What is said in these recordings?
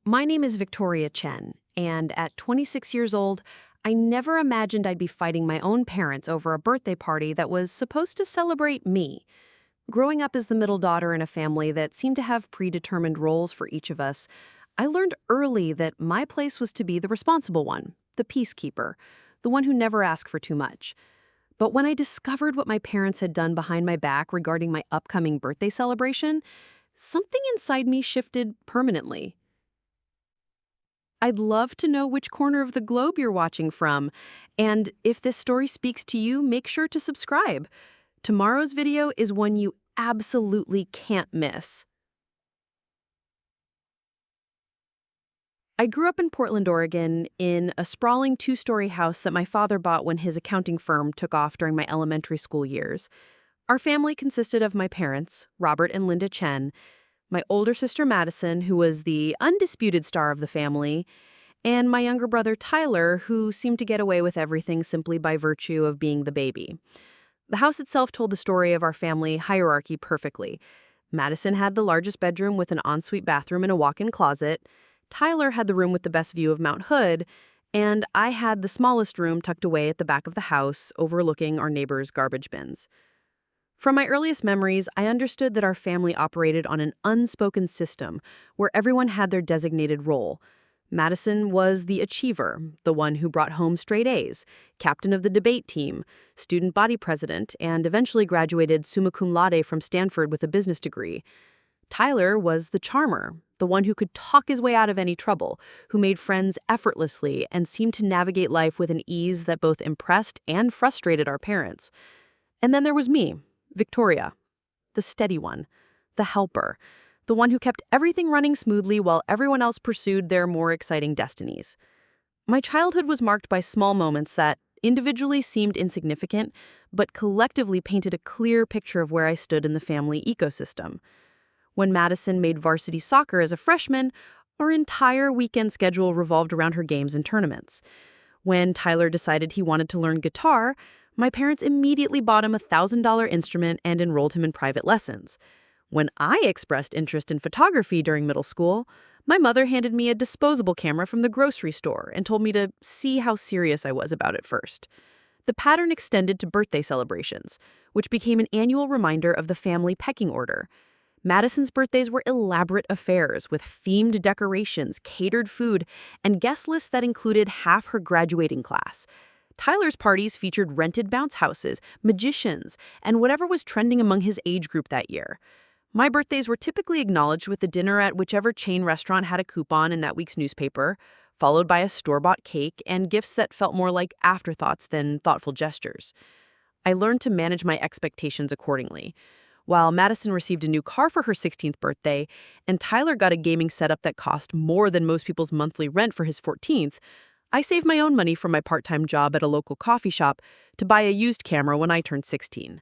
My name is Victoria Chen, and at 26 years old, I never imagined I'd be fighting my own parents over a birthday party that was supposed to celebrate me. Growing up as the middle daughter in a family that seemed to have predetermined roles for each of us, I learned early that my place was to be the responsible one, the peacekeeper, the one who never asked for too much. But when I discovered what my parents had done behind my back regarding my upcoming birthday celebration, something inside me shifted permanently. I'd love to know which corner of the globe you're watching from. And if this story speaks to you, make sure to subscribe. Tomorrow's video is one you absolutely can't miss. I grew up in Portland, Oregon, in a sprawling two-story house that my father bought when his accounting firm took off during my elementary school years. Our family consisted of my parents, Robert and Linda Chen, my older sister Madison, who was the undisputed star of the family, and my younger brother Tyler, who seemed to get away with everything simply by virtue of being the baby. The house itself told the story of our family hierarchy perfectly. Madison had the largest bedroom with an ensuite bathroom and a walk-in closet. Tyler had the room with the best view of Mount Hood, and I had the smallest room tucked away at the back of the house, overlooking our neighbors' garbage bins. From my earliest memories, I understood that our family operated on an unspoken system where everyone had their designated role. Madison was the achiever, the one who brought home straight A's, captain of the debate team, student body president, and eventually graduated summa cum laude from Stanford with a business degree. Tyler was the charmer, the one who could talk his way out of any trouble, who made friends effortlessly and seemed to navigate life with an ease that both impressed and frustrated our parents. And then there was me, Victoria, the steady one, the helper, the one who kept everything running smoothly while everyone else pursued their more exciting destinies. My childhood was marked by small moments that individually seemed insignificant, but collectively painted a clear picture of where I stood in the family ecosystem. When Madison made varsity soccer as a freshman, our entire weekend schedule revolved around her games and tournaments. When Tyler decided he wanted to learn guitar, my parents immediately bought him a $1,000 instrument and enrolled him in private lessons. When I expressed interest in photography during middle school, my mother handed me a disposable camera from the grocery store and told me to see how serious I was about it first. The pattern extended to birthday celebrations, which became an annual reminder of the family pecking order. Madison's birthdays were elaborate affairs with themed decorations, catered food, and guest lists that included half her graduating class. Tyler's parties featured rented bounce houses, magicians, and whatever was trending among his age group that year. My birthdays were typically acknowledged with a dinner at whichever chain restaurant had a coupon in that week's newspaper, followed by a store-bought cake and gifts that felt more like afterthoughts than thoughtful gestures. I learned to manage my expectations accordingly. While Madison received a new car for her 16th birthday, and Tyler got a gaming setup that cost more than most people's monthly rent for his 14th, I saved my own money from my part-time job at a local coffee shop to buy a used camera when I turned 16.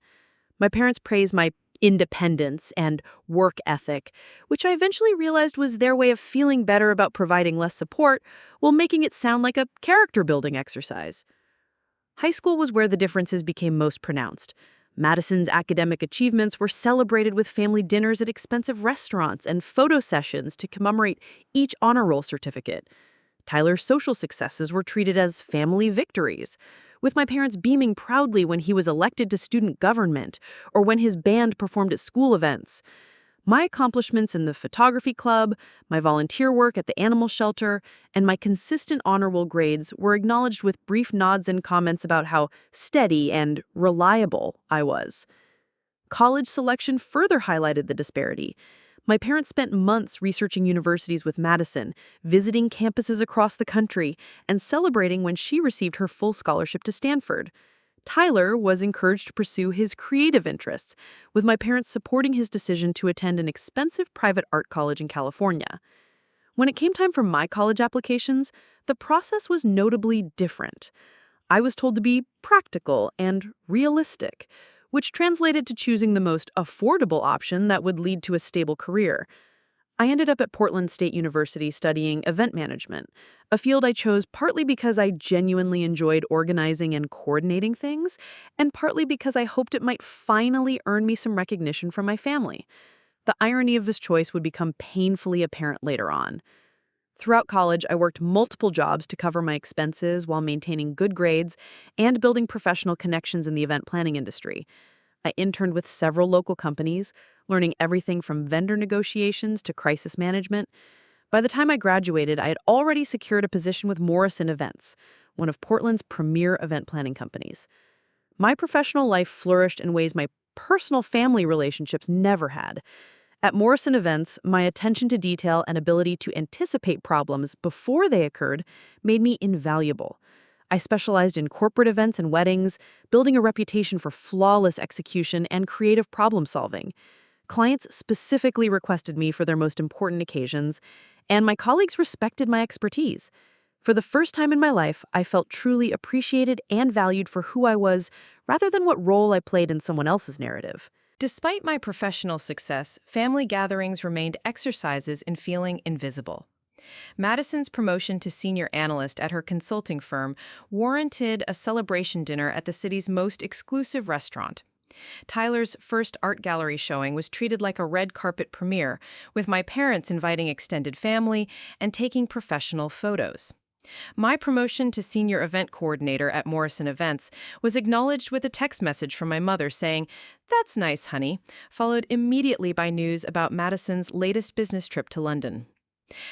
My parents praised my independence and work ethic, which I eventually realized was their way of feeling better about providing less support while making it sound like a character-building exercise. High school was where the differences became most pronounced. Madison's academic achievements were celebrated with family dinners at expensive restaurants and photo sessions to commemorate each honor roll certificate. Tyler's social successes were treated as family victories, with my parents beaming proudly when he was elected to student government or when his band performed at school events. My accomplishments in the photography club, my volunteer work at the animal shelter, and my consistent honor roll grades were acknowledged with brief nods and comments about how steady and reliable I was. College selection further highlighted the disparity. My parents spent months researching universities with Madison, visiting campuses across the country, and celebrating when she received her full scholarship to Stanford. Tyler was encouraged to pursue his creative interests, with my parents supporting his decision to attend an expensive private art college in California. When it came time for my college applications, the process was notably different. I was told to be practical and realistic, which translated to choosing the most affordable option that would lead to a stable career. I ended up at Portland State University studying event management, a field I chose partly because I genuinely enjoyed organizing and coordinating things, and partly because I hoped it might finally earn me some recognition from my family. The irony of this choice would become painfully apparent later on. Throughout college, I worked multiple jobs to cover my expenses while maintaining good grades and building professional connections in the event planning industry. I interned with several local companies, learning everything from vendor negotiations to crisis management. By the time I graduated, I had already secured a position with Morrison Events, one of Portland's premier event planning companies. My professional life flourished in ways my personal family relationships never had. At Morrison Events, my attention to detail and ability to anticipate problems before they occurred made me invaluable. I specialized in corporate events and weddings, building a reputation for flawless execution and creative problem solving. Clients specifically requested me for their most important occasions, and my colleagues respected my expertise. For the first time in my life, I felt truly appreciated and valued for who I was, rather than what role I played in someone else's narrative. Despite my professional success, family gatherings remained exercises in feeling invisible. Madison's promotion to senior analyst at her consulting firm warranted a celebration dinner at the city's most exclusive restaurant. Tyler's first art gallery showing was treated like a red carpet premiere, with my parents inviting extended family and taking professional photos. My promotion to senior event coordinator at Morrison Events was acknowledged with a text message from my mother saying, "That's nice, honey," followed immediately by news about Madison's latest business trip to London.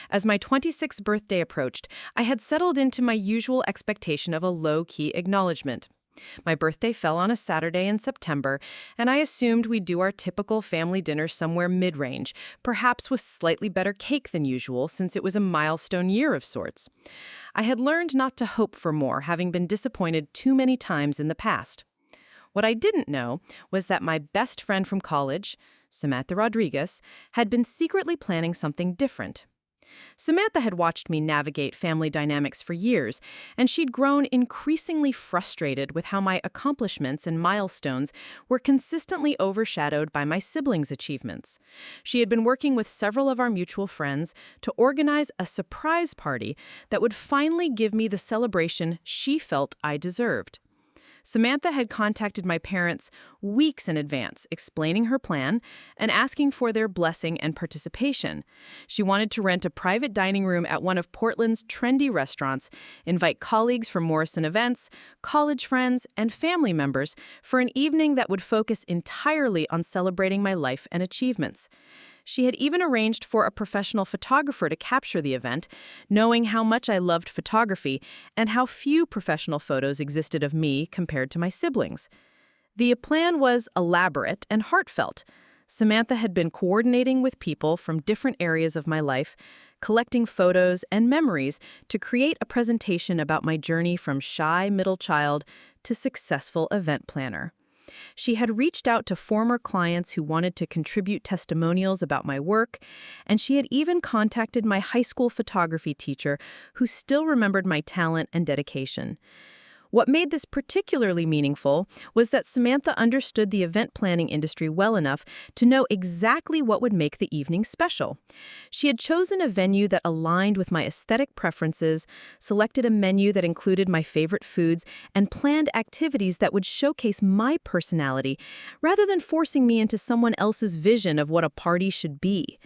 As my 26th birthday approached, I had settled into my usual expectation of a low-key acknowledgement. My birthday fell on a Saturday in September, and I assumed we'd do our typical family dinner somewhere mid-range, perhaps with slightly better cake than usual since it was a milestone year of sorts. I had learned not to hope for more, having been disappointed too many times in the past. What I didn't know was that my best friend from college, Samantha Rodriguez, had been secretly planning something different. Samantha had watched me navigate family dynamics for years, and she'd grown increasingly frustrated with how my accomplishments and milestones were consistently overshadowed by my siblings' achievements. She had been working with several of our mutual friends to organize a surprise party that would finally give me the celebration she felt I deserved. Samantha had contacted my parents weeks in advance, explaining her plan and asking for their blessing and participation. She wanted to rent a private dining room at one of Portland's trendy restaurants, invite colleagues from Morrison Events, college friends, and family members for an evening that would focus entirely on celebrating my life and achievements. She had even arranged for a professional photographer to capture the event, knowing how much I loved photography and how few professional photos existed of me compared to my siblings. The plan was elaborate and heartfelt. Samantha had been coordinating with people from different areas of my life, collecting photos and memories to create a presentation about my journey from shy middle child to successful event planner. She had reached out to former clients who wanted to contribute testimonials about my work, and she had even contacted my high school photography teacher, who still remembered my talent and dedication. What made this particularly meaningful was that Samantha understood the event planning industry well enough to know exactly what would make the evening special. She had chosen a venue that aligned with my aesthetic preferences, selected a menu that included my favorite foods, and planned activities that would showcase my personality, rather than forcing me into someone else's vision of what a party should be.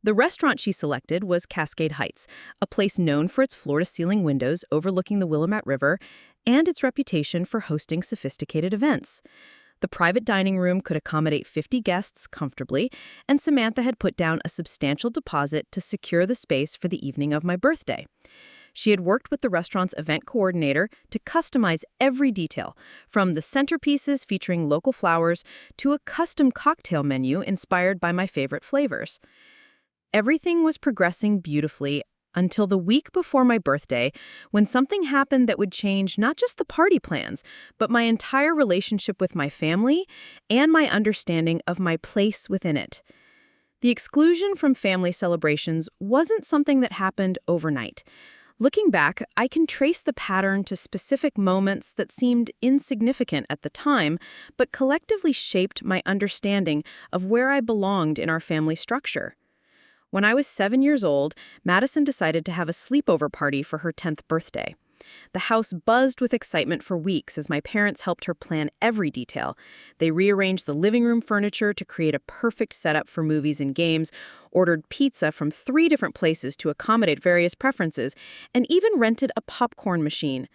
The restaurant she selected was Cascade Heights, a place known for its floor-to-ceiling windows overlooking the Willamette River and its reputation for hosting sophisticated events. The private dining room could accommodate 50 guests comfortably, and Samantha had put down a substantial deposit to secure the space for the evening of my birthday. She had worked with the restaurant's event coordinator to customize every detail, from the centerpieces featuring local flowers to a custom cocktail menu inspired by my favorite flavors. Everything was progressing beautifully until the week before my birthday, when something happened that would change not just the party plans, but my entire relationship with my family and my understanding of my place within it. The exclusion from family celebrations wasn't something that happened overnight. Looking back, I can trace the pattern to specific moments that seemed insignificant at the time, but collectively shaped my understanding of where I belonged in our family structure. When I was 7 years old, Madison decided to have a sleepover party for her 10th birthday. The house buzzed with excitement for weeks as my parents helped her plan every detail. They rearranged the living room furniture to create a perfect setup for movies and games, ordered pizza from 3 different places to accommodate various preferences, and even rented a popcorn machine.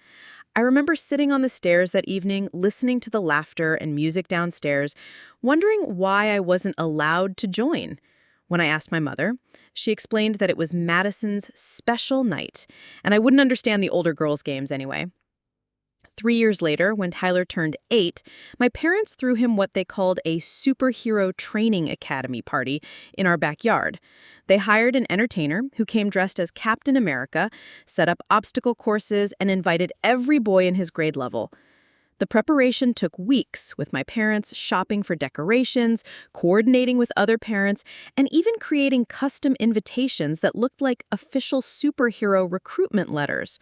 I remember sitting on the stairs that evening, listening to the laughter and music downstairs, wondering why I wasn't allowed to join. When I asked my mother, she explained that it was Madison's special night, and I wouldn't understand the older girls' games anyway. 3 years later, when Tyler turned 8, my parents threw him what they called a superhero training academy party in our backyard. They hired an entertainer who came dressed as Captain America, set up obstacle courses, and invited every boy in his grade level. The preparation took weeks, with my parents shopping for decorations, coordinating with other parents, and even creating custom invitations that looked like official superhero recruitment letters.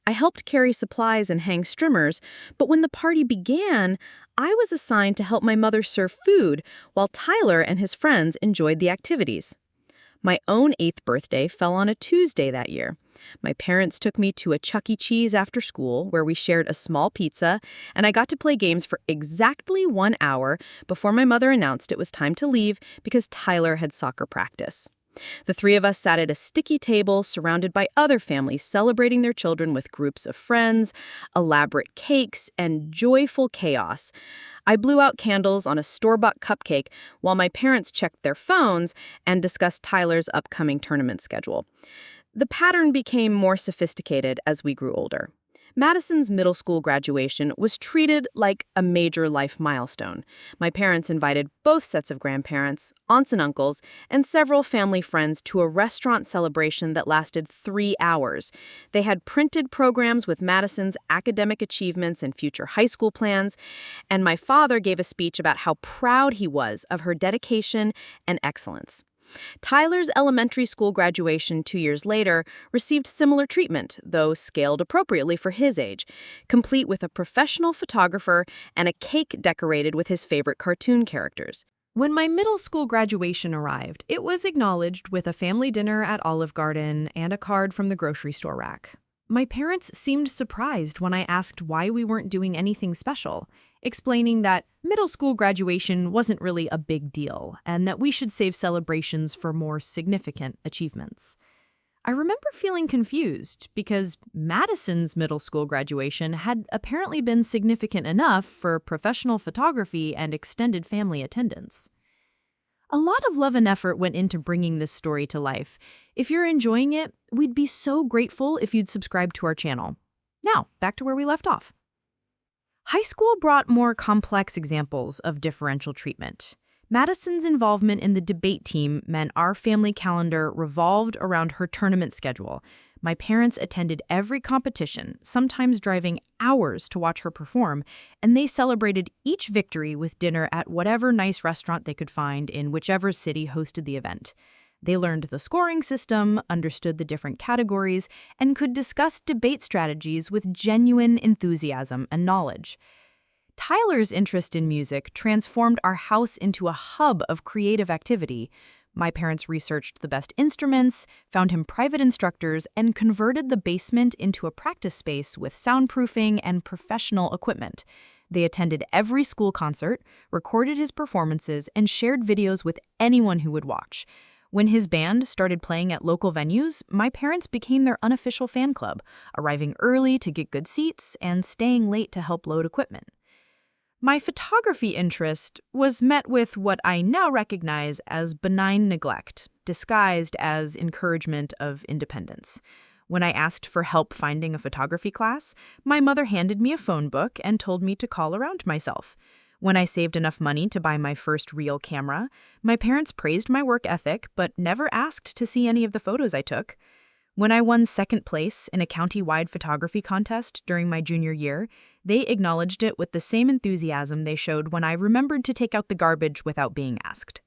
I helped carry supplies and hang streamers, but when the party began, I was assigned to help my mother serve food while Tyler and his friends enjoyed the activities. My own 8th birthday fell on a Tuesday that year. My parents took me to a Chuck E. Cheese after school where we shared a small pizza, and I got to play games for exactly 1 hour before my mother announced it was time to leave because Tyler had soccer practice. The 3 of us sat at a sticky table surrounded by other families celebrating their children with groups of friends, elaborate cakes, and joyful chaos. I blew out candles on a store-bought cupcake while my parents checked their phones and discussed Tyler's upcoming tournament schedule. The pattern became more sophisticated as we grew older. Madison's middle school graduation was treated like a major life milestone. My parents invited both sets of grandparents, aunts and uncles, and several family friends to a restaurant celebration that lasted 3 hours. They had printed programs with Madison's academic achievements and future high school plans, and my father gave a speech about how proud he was of her dedication and excellence. Tyler's elementary school graduation 2 years later received similar treatment, though scaled appropriately for his age, complete with a professional photographer and a cake decorated with his favorite cartoon characters. When my middle school graduation arrived, it was acknowledged with a family dinner at Olive Garden and a card from the grocery store rack. My parents seemed surprised when I asked why we weren't doing anything special, explaining that middle school graduation wasn't really a big deal and that we should save celebrations for more significant achievements. I remember feeling confused because Madison's middle school graduation had apparently been significant enough for professional photography and extended family attendance. A lot of love and effort went into bringing this story to life. If you're enjoying it, we'd be so grateful if you'd subscribe to our channel. Now, back to where we left off. High school brought more complex examples of differential treatment. Madison's involvement in the debate team meant our family calendar revolved around her tournament schedule. My parents attended every competition, sometimes driving hours to watch her perform, and they celebrated each victory with dinner at whatever nice restaurant they could find in whichever city hosted the event. They learned the scoring system, understood the different categories, and could discuss debate strategies with genuine enthusiasm and knowledge. Tyler's interest in music transformed our house into a hub of creative activity. My parents researched the best instruments, found him private instructors, and converted the basement into a practice space with soundproofing and professional equipment. They attended every school concert, recorded his performances, and shared videos with anyone who would watch. When his band started playing at local venues, my parents became their unofficial fan club, arriving early to get good seats and staying late to help load equipment. My photography interest was met with what I now recognize as benign neglect, disguised as encouragement of independence. When I asked for help finding a photography class, my mother handed me a phone book and told me to call around myself. When I saved enough money to buy my first real camera, my parents praised my work ethic but never asked to see any of the photos I took. When I won second place in a county-wide photography contest during my junior year, they acknowledged it with the same enthusiasm they showed when I remembered to take out the garbage without being asked.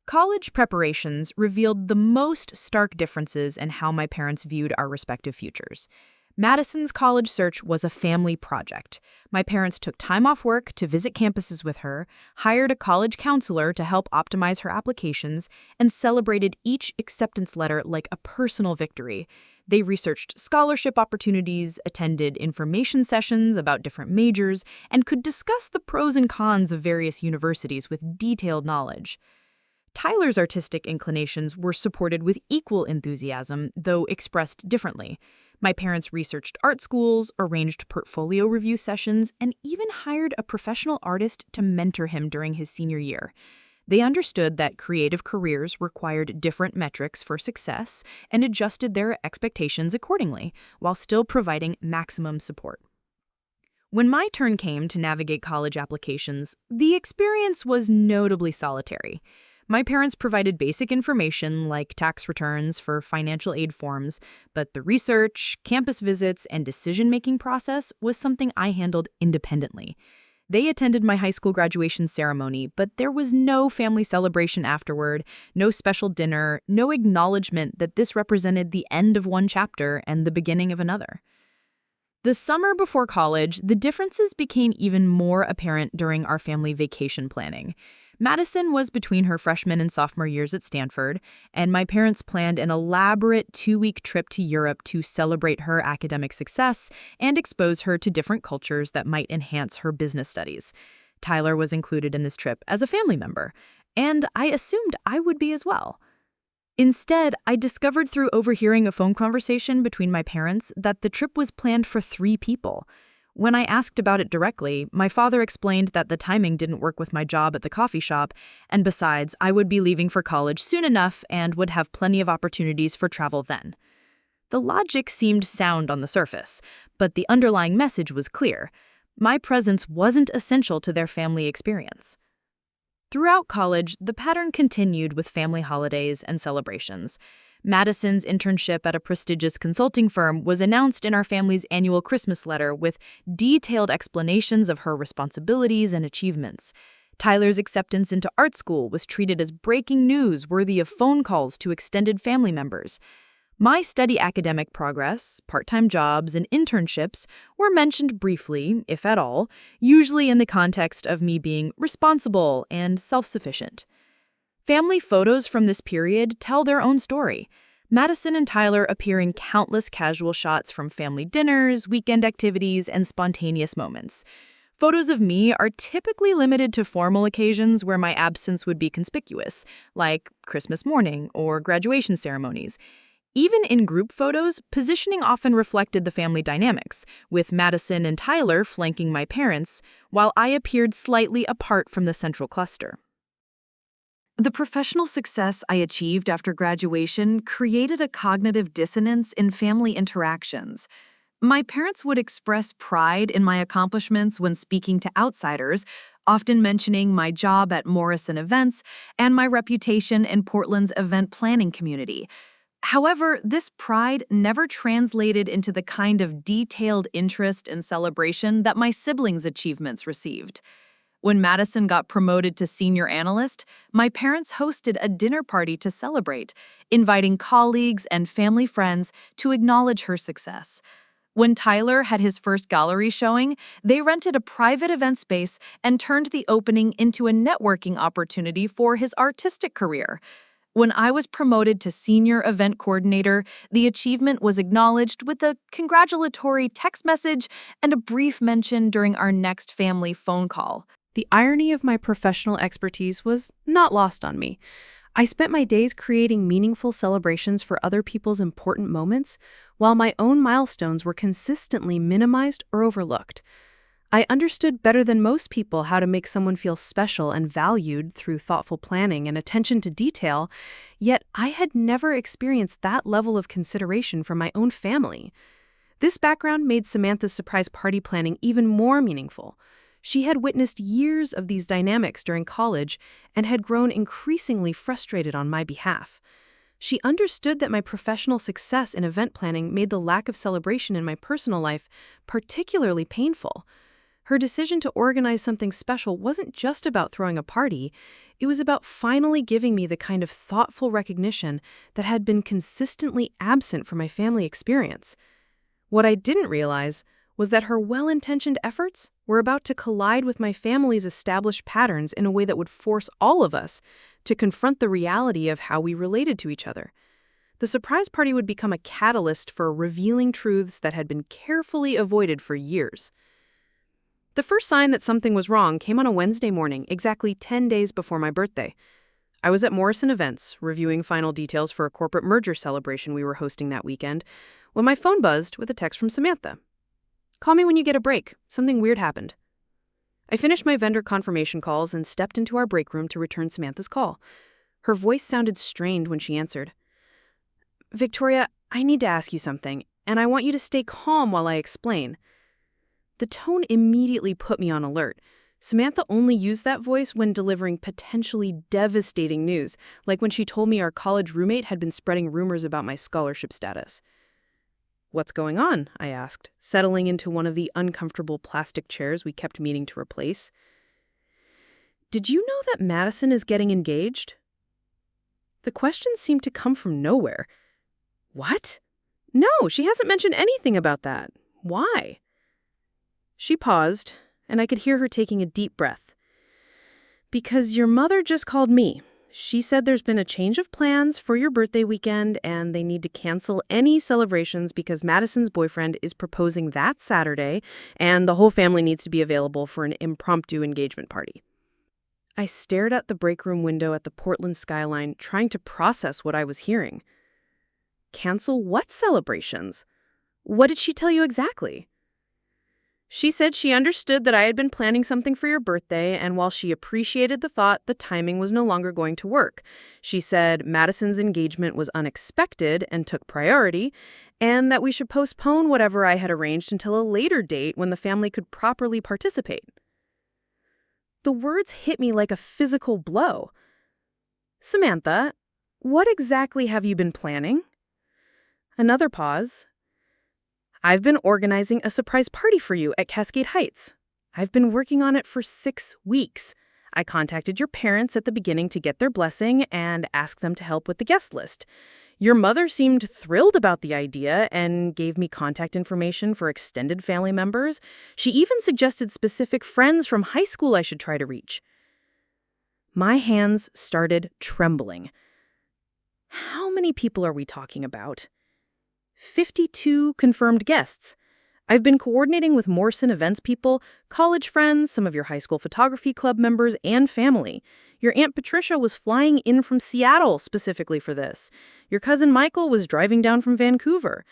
College preparations revealed the most stark differences in how my parents viewed our respective futures. Madison's college search was a family project. My parents took time off work to visit campuses with her, hired a college counselor to help optimize her applications, and celebrated each acceptance letter like a personal victory. They researched scholarship opportunities, attended information sessions about different majors, and could discuss the pros and cons of various universities with detailed knowledge. Tyler's artistic inclinations were supported with equal enthusiasm, though expressed differently. My parents researched art schools, arranged portfolio review sessions, and even hired a professional artist to mentor him during his senior year. They understood that creative careers required different metrics for success and adjusted their expectations accordingly, while still providing maximum support. When my turn came to navigate college applications, the experience was notably solitary. My parents provided basic information like tax returns for financial aid forms, but the research, campus visits, and decision-making process was something I handled independently. They attended my high school graduation ceremony, but there was no family celebration afterward, no special dinner, no acknowledgement that this represented the end of one chapter and the beginning of another. The summer before college, the differences became even more apparent during our family vacation planning. Madison was between her freshman and sophomore years at Stanford, and my parents planned an elaborate 2-week trip to Europe to celebrate her academic success and expose her to different cultures that might enhance her business studies. Tyler was included in this trip as a family member, and I assumed I would be as well. Instead, I discovered through overhearing a phone conversation between my parents that the trip was planned for 3 people. When I asked about it directly, my father explained that the timing didn't work with my job at the coffee shop, and besides, I would be leaving for college soon enough and would have plenty of opportunities for travel then. The logic seemed sound on the surface, but the underlying message was clear. My presence wasn't essential to their family experience. Throughout college, the pattern continued with family holidays and celebrations. Madison's internship at a prestigious consulting firm was announced in our family's annual Christmas letter with detailed explanations of her responsibilities and achievements. Tyler's acceptance into art school was treated as breaking news worthy of phone calls to extended family members. My steady academic progress, part-time jobs, and internships were mentioned briefly, if at all, usually in the context of me being responsible and self-sufficient. Family photos from this period tell their own story. Madison and Tyler appear in countless casual shots from family dinners, weekend activities, and spontaneous moments. Photos of me are typically limited to formal occasions where my absence would be conspicuous, like Christmas morning or graduation ceremonies. Even in group photos, positioning often reflected the family dynamics, with Madison and Tyler flanking my parents, while I appeared slightly apart from the central cluster. The professional success I achieved after graduation created a cognitive dissonance in family interactions. My parents would express pride in my accomplishments when speaking to outsiders, often mentioning my job at Morrison Events and my reputation in Portland's event planning community. However, this pride never translated into the kind of detailed interest and celebration that my siblings' achievements received. When Madison got promoted to senior analyst, my parents hosted a dinner party to celebrate, inviting colleagues and family friends to acknowledge her success. When Tyler had his first gallery showing, they rented a private event space and turned the opening into a networking opportunity for his artistic career. When I was promoted to senior event coordinator, the achievement was acknowledged with a congratulatory text message and a brief mention during our next family phone call. The irony of my professional expertise was not lost on me. I spent my days creating meaningful celebrations for other people's important moments, while my own milestones were consistently minimized or overlooked. I understood better than most people how to make someone feel special and valued through thoughtful planning and attention to detail, yet I had never experienced that level of consideration from my own family. This background made Samantha's surprise party planning even more meaningful. She had witnessed years of these dynamics during college and had grown increasingly frustrated on my behalf. She understood that my professional success in event planning made the lack of celebration in my personal life particularly painful. Her decision to organize something special wasn't just about throwing a party, it was about finally giving me the kind of thoughtful recognition that had been consistently absent from my family experience. What I didn't realize was that her well-intentioned efforts were about to collide with my family's established patterns in a way that would force all of us to confront the reality of how we related to each other. The surprise party would become a catalyst for revealing truths that had been carefully avoided for years. The first sign that something was wrong came on a Wednesday morning, exactly 10 days before my birthday. I was at Morrison Events, reviewing final details for a corporate merger celebration we were hosting that weekend, when my phone buzzed with a text from Samantha. "Call me when you get a break. Something weird happened." I finished my vendor confirmation calls and stepped into our break room to return Samantha's call. Her voice sounded strained when she answered. "Victoria, I need to ask you something, and I want you to stay calm while I explain." The tone immediately put me on alert. Samantha only used that voice when delivering potentially devastating news, like when she told me our college roommate had been spreading rumors about my scholarship status. "What's going on?" I asked, settling into one of the uncomfortable plastic chairs we kept meaning to replace. "Did you know that Madison is getting engaged?" The question seemed to come from nowhere. "What? No, she hasn't mentioned anything about that. Why?" She paused, and I could hear her taking a deep breath. "Because your mother just called me. She said there's been a change of plans for your birthday weekend, and they need to cancel any celebrations because Madison's boyfriend is proposing that Saturday, and the whole family needs to be available for an impromptu engagement party." I stared at the break room window at the Portland skyline, trying to process what I was hearing. Cancel what celebrations? What did she tell you exactly? "She said she understood that I had been planning something for your birthday, and while she appreciated the thought, the timing was no longer going to work. She said Madison's engagement was unexpected and took priority, and that we should postpone whatever I had arranged until a later date when the family could properly participate." The words hit me like a physical blow. "Samantha, what exactly have you been planning?" Another pause. "I've been organizing a surprise party for you at Cascade Heights. I've been working on it for 6 weeks. I contacted your parents at the beginning to get their blessing and asked them to help with the guest list. Your mother seemed thrilled about the idea and gave me contact information for extended family members. She even suggested specific friends from high school I should try to reach." My hands started trembling. How many people are we talking about? 52 confirmed guests. I've been coordinating with Morrison Events people, college friends, some of your high school photography club members, and family. Your Aunt Patricia was flying in from Seattle specifically for this. Your cousin Michael was driving down from Vancouver.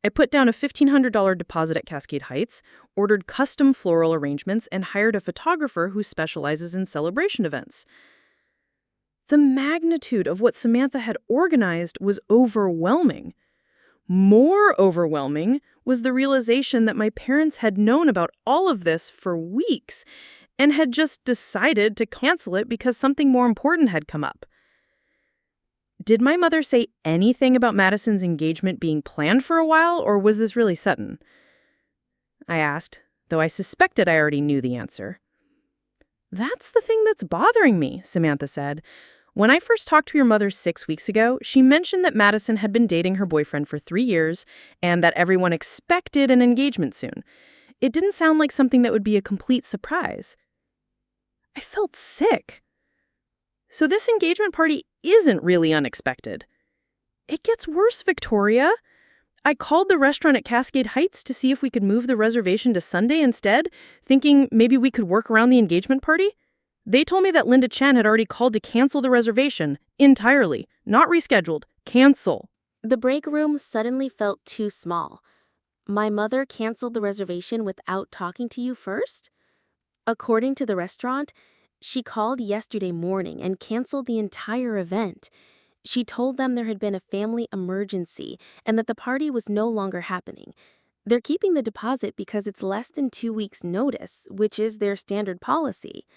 I put down a $1,500 deposit at Cascade Heights, ordered custom floral arrangements, and hired a photographer who specializes in celebration events. The magnitude of what Samantha had organized was overwhelming. More overwhelming was the realization that my parents had known about all of this for weeks and had just decided to cancel it because something more important had come up. Did my mother say anything about Madison's engagement being planned for a while, or was this really sudden? I asked, though I suspected I already knew the answer. "That's the thing that's bothering me," Samantha said. "When I first talked to your mother 6 weeks ago, she mentioned that Madison had been dating her boyfriend for 3 years and that everyone expected an engagement soon. It didn't sound like something that would be a complete surprise." I felt sick. So this engagement party isn't really unexpected. It gets worse, Victoria. I called the restaurant at Cascade Heights to see if we could move the reservation to Sunday instead, thinking maybe we could work around the engagement party. They told me that Linda Chen had already called to cancel the reservation entirely, not rescheduled, cancel. The break room suddenly felt too small. My mother canceled the reservation without talking to you first? According to the restaurant, she called yesterday morning and canceled the entire event. She told them there had been a family emergency and that the party was no longer happening. They're keeping the deposit because it's less than 2 weeks' notice, which is their standard policy.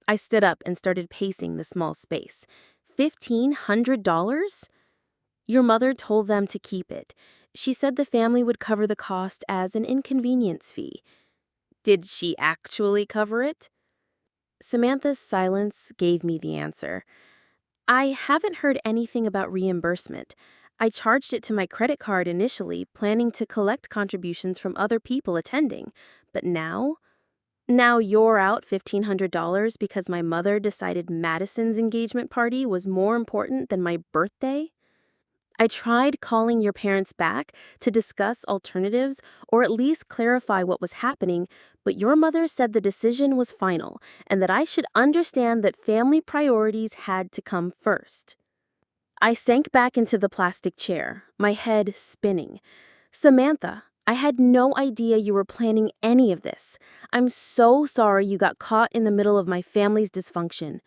I stood up and started pacing the small space. $1,500? Your mother told them to keep it. She said the family would cover the cost as an inconvenience fee. Did she actually cover it? Samantha's silence gave me the answer. I haven't heard anything about reimbursement. I charged it to my credit card initially, planning to collect contributions from other people attending. But now you're out $1,500 because my mother decided Madison's engagement party was more important than my birthday? I tried calling your parents back to discuss alternatives or at least clarify what was happening, but your mother said the decision was final and that I should understand that family priorities had to come first. I sank back into the plastic chair, my head spinning. Samantha, I had no idea you were planning any of this. I'm so sorry you got caught in the middle of my family's dysfunction.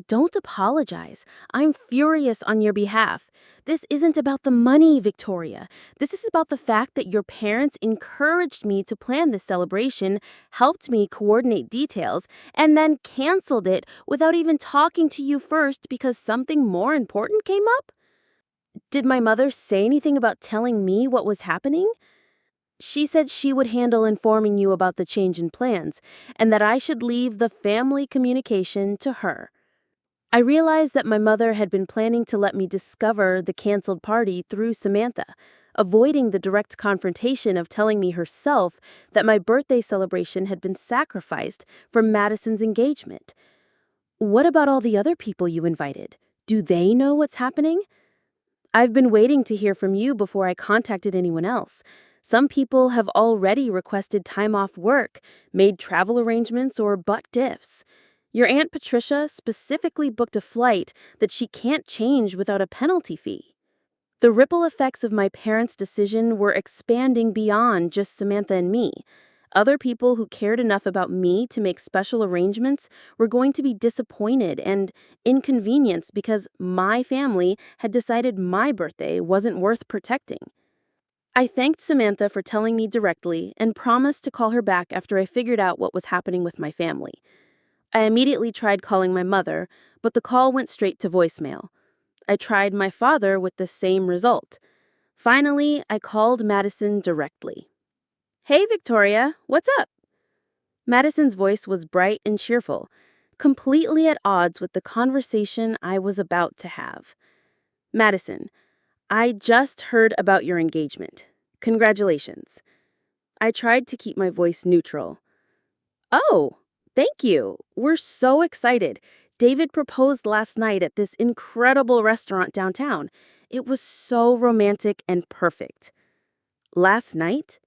Don't apologize. I'm furious on your behalf. This isn't about the money, Victoria. This is about the fact that your parents encouraged me to plan this celebration, helped me coordinate details, and then canceled it without even talking to you first because something more important came up? Did my mother say anything about telling me what was happening? She said she would handle informing you about the change in plans, and that I should leave the family communication to her. I realized that my mother had been planning to let me discover the canceled party through Samantha, avoiding the direct confrontation of telling me herself that my birthday celebration had been sacrificed for Madison's engagement. What about all the other people you invited? Do they know what's happening? I've been waiting to hear from you before I contacted anyone else. Some people have already requested time off work, made travel arrangements, or bucked ifs. Your Aunt Patricia specifically booked a flight that she can't change without a penalty fee. The ripple effects of my parents' decision were expanding beyond just Samantha and me. Other people who cared enough about me to make special arrangements were going to be disappointed and inconvenienced because my family had decided my birthday wasn't worth protecting. I thanked Samantha for telling me directly and promised to call her back after I figured out what was happening with my family. I immediately tried calling my mother, but the call went straight to voicemail. I tried my father with the same result. Finally, I called Madison directly. "Hey, Victoria, what's up?" Madison's voice was bright and cheerful, completely at odds with the conversation I was about to have. "Madison, I just heard about your engagement. Congratulations." I tried to keep my voice neutral. "Oh, thank you. We're so excited. David proposed last night at this incredible restaurant downtown. It was so romantic and perfect." "Last night?"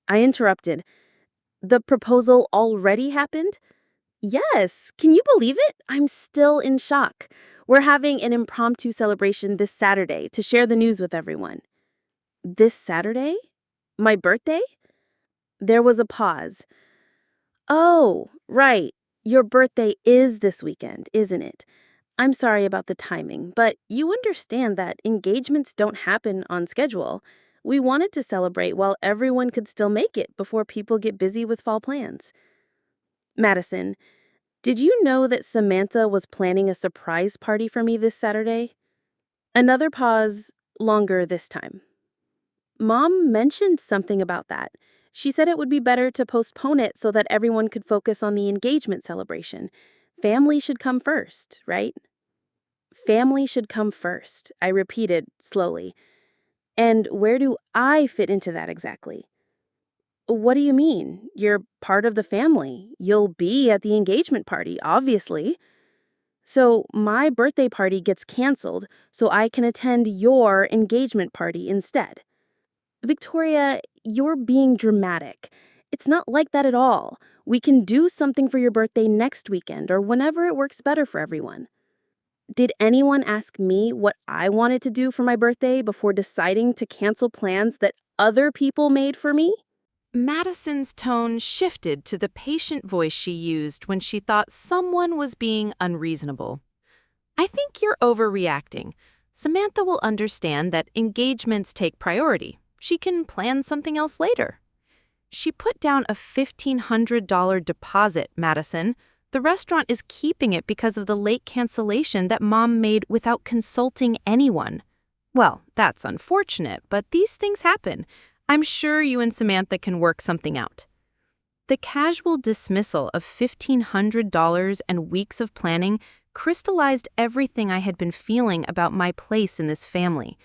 I interrupted. "The proposal already happened?" "Yes. Can you believe it? I'm still in shock. We're having an impromptu celebration this Saturday to share the news with everyone." "This Saturday? My birthday?" There was a pause. "Oh, right. Your birthday is this weekend, isn't it? I'm sorry about the timing, but you understand that engagements don't happen on schedule. We wanted to celebrate while everyone could still make it before people get busy with fall plans." "Madison, did you know that Samantha was planning a surprise party for me this Saturday?" Another pause, longer this time. "Mom mentioned something about that. She said it would be better to postpone it so that everyone could focus on the engagement celebration. Family should come first, right?" "Family should come first," I repeated slowly. "And where do I fit into that exactly?" "What do you mean? You're part of the family. You'll be at the engagement party, obviously." "So my birthday party gets canceled so I can attend your engagement party instead." "Victoria, you're being dramatic. It's not like that at all. We can do something for your birthday next weekend or whenever it works better for everyone." Did anyone ask me what I wanted to do for my birthday before deciding to cancel plans that other people made for me? Madison's tone shifted to the patient voice she used when she thought someone was being unreasonable. "I think you're overreacting. Samantha will understand that engagements take priority. She can plan something else later." "She put down a $1,500 deposit, Madison. The restaurant is keeping it because of the late cancellation that Mom made without consulting anyone." "Well, that's unfortunate, but these things happen. I'm sure you and Samantha can work something out." The casual dismissal of $1,500 and weeks of planning crystallized everything I had been feeling about my place in this family.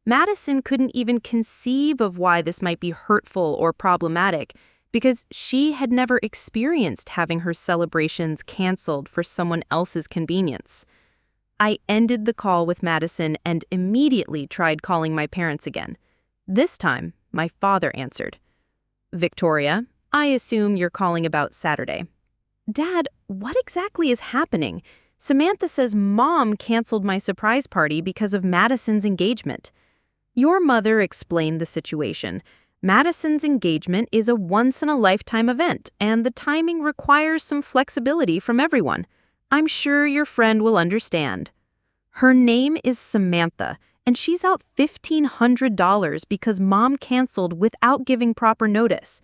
Madison couldn't even conceive of why this might be hurtful or problematic because she had never experienced having her celebrations canceled for someone else's convenience. I ended the call with Madison and immediately tried calling my parents again. This time, my father answered. "Victoria, I assume you're calling about Saturday." "Dad, what exactly is happening? Samantha says Mom canceled my surprise party because of Madison's engagement." Your mother explained the situation. Madison's engagement is a once-in-a-lifetime event, and the timing requires some flexibility from everyone. I'm sure your friend will understand. Her name is Samantha, and she's out $1,500 because Mom canceled without giving proper notice.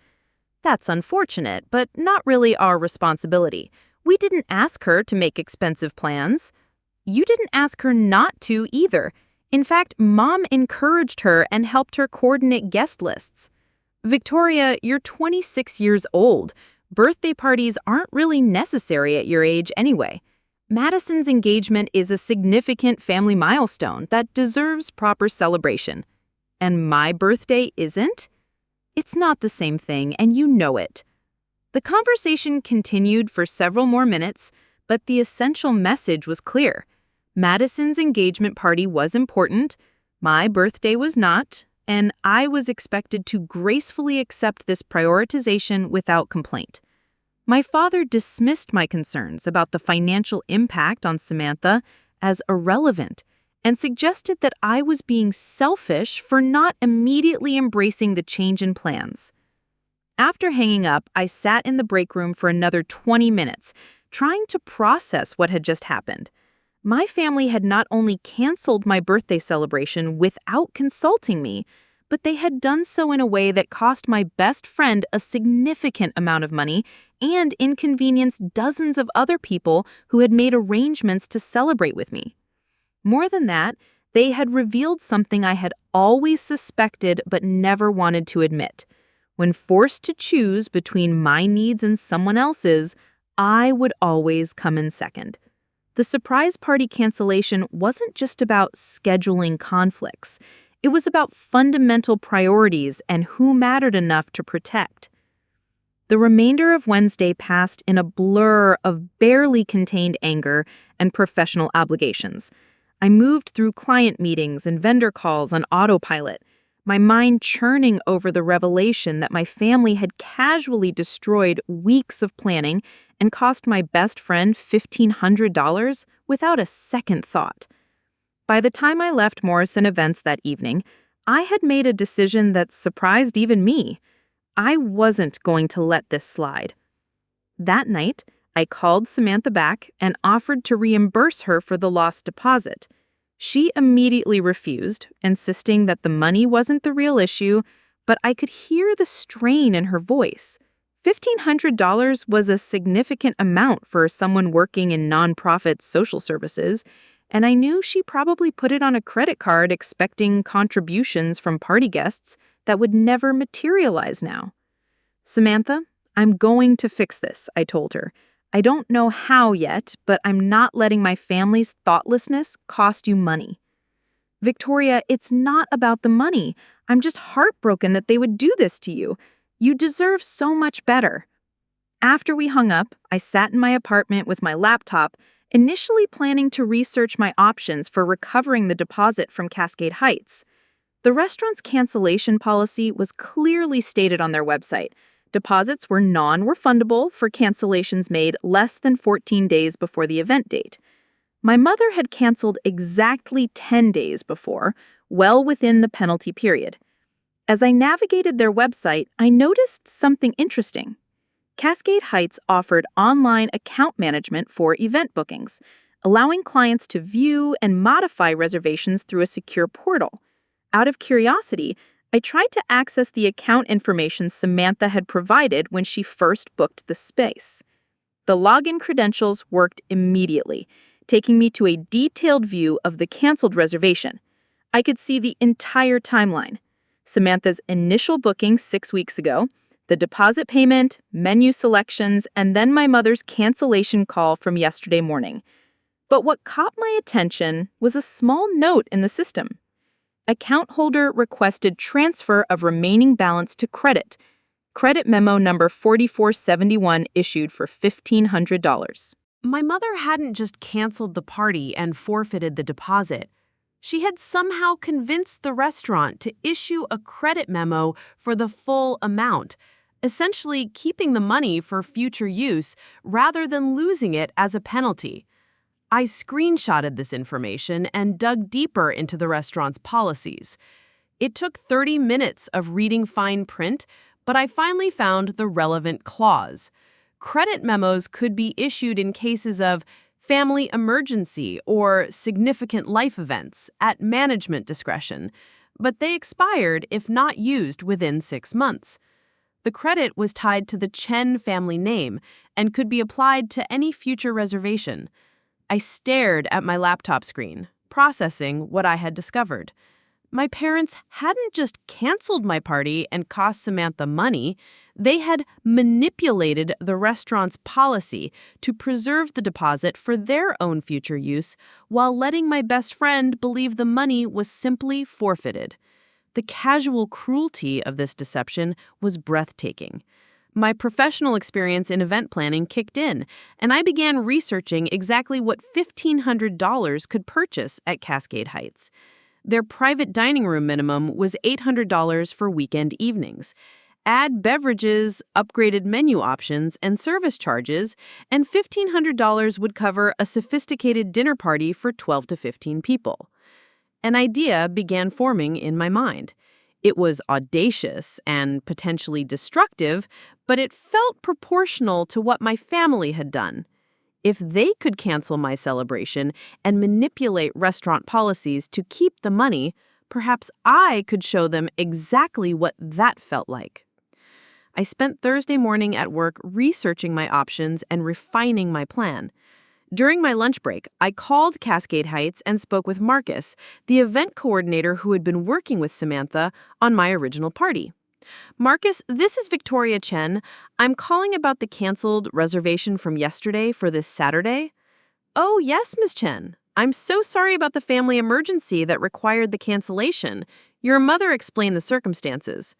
That's unfortunate, but not really our responsibility. We didn't ask her to make expensive plans. You didn't ask her not to either. In fact, Mom encouraged her and helped her coordinate guest lists. Victoria, you're 26 years old. Birthday parties aren't really necessary at your age anyway. Madison's engagement is a significant family milestone that deserves proper celebration. And my birthday isn't? It's not the same thing, and you know it. The conversation continued for several more minutes, but the essential message was clear. Madison's engagement party was important, my birthday was not, and I was expected to gracefully accept this prioritization without complaint. My father dismissed my concerns about the financial impact on Samantha as irrelevant and suggested that I was being selfish for not immediately embracing the change in plans. After hanging up, I sat in the break room for another 20 minutes, trying to process what had just happened. My family had not only canceled my birthday celebration without consulting me, but they had done so in a way that cost my best friend a significant amount of money and inconvenienced dozens of other people who had made arrangements to celebrate with me. More than that, they had revealed something I had always suspected but never wanted to admit. When forced to choose between my needs and someone else's, I would always come in second. The surprise party cancellation wasn't just about scheduling conflicts. It was about fundamental priorities and who mattered enough to protect. The remainder of Wednesday passed in a blur of barely contained anger and professional obligations. I moved through client meetings and vendor calls on autopilot, my mind churning over the revelation that my family had casually destroyed weeks of planning and cost my best friend $1,500 without a second thought. By the time I left Morrison Events that evening, I had made a decision that surprised even me. I wasn't going to let this slide. That night, I called Samantha back and offered to reimburse her for the lost deposit. She immediately refused, insisting that the money wasn't the real issue, but I could hear the strain in her voice. $1,500 was a significant amount for someone working in nonprofit social services, and I knew she probably put it on a credit card expecting contributions from party guests that would never materialize now. "Samantha, I'm going to fix this," I told her. "I don't know how yet, but I'm not letting my family's thoughtlessness cost you money." "Victoria, it's not about the money. I'm just heartbroken that they would do this to you. You deserve so much better." After we hung up, I sat in my apartment with my laptop, initially planning to research my options for recovering the deposit from Cascade Heights. The restaurant's cancellation policy was clearly stated on their website. Deposits were non-refundable for cancellations made less than 14 days before the event date. My mother had canceled exactly 10 days before, well within the penalty period. As I navigated their website, I noticed something interesting. Cascade Heights offered online account management for event bookings, allowing clients to view and modify reservations through a secure portal. Out of curiosity, I tried to access the account information Samantha had provided when she first booked the space. The login credentials worked immediately, taking me to a detailed view of the canceled reservation. I could see the entire timeline: Samantha's initial booking 6 weeks ago, the deposit payment, menu selections, and then my mother's cancellation call from yesterday morning. But what caught my attention was a small note in the system. Account holder requested transfer of remaining balance to credit. Credit memo number 4471 issued for $1,500. My mother hadn't just canceled the party and forfeited the deposit. She had somehow convinced the restaurant to issue a credit memo for the full amount, essentially keeping the money for future use rather than losing it as a penalty. I screenshotted this information and dug deeper into the restaurant's policies. It took 30 minutes of reading fine print, but I finally found the relevant clause. Credit memos could be issued in cases of family emergency or significant life events at management discretion, but they expired if not used within 6 months. The credit was tied to the Chen family name and could be applied to any future reservation. I stared at my laptop screen, processing what I had discovered. My parents hadn't just canceled my party and cost Samantha money, they had manipulated the restaurant's policy to preserve the deposit for their own future use while letting my best friend believe the money was simply forfeited. The casual cruelty of this deception was breathtaking. My professional experience in event planning kicked in, and I began researching exactly what $1,500 could purchase at Cascade Heights. Their private dining room minimum was $800 for weekend evenings. Add beverages, upgraded menu options, and service charges, and $1,500 would cover a sophisticated dinner party for 12 to 15 people. An idea began forming in my mind. It was audacious and potentially destructive, but it felt proportional to what my family had done. If they could cancel my celebration and manipulate restaurant policies to keep the money, perhaps I could show them exactly what that felt like. I spent Thursday morning at work researching my options and refining my plan. During my lunch break, I called Cascade Heights and spoke with Marcus, the event coordinator who had been working with Samantha on my original party. Marcus, this is Victoria Chen. I'm calling about the canceled reservation from yesterday for this Saturday. Oh, yes, Ms. Chen. I'm so sorry about the family emergency that required the cancellation. Your mother explained the circumstances.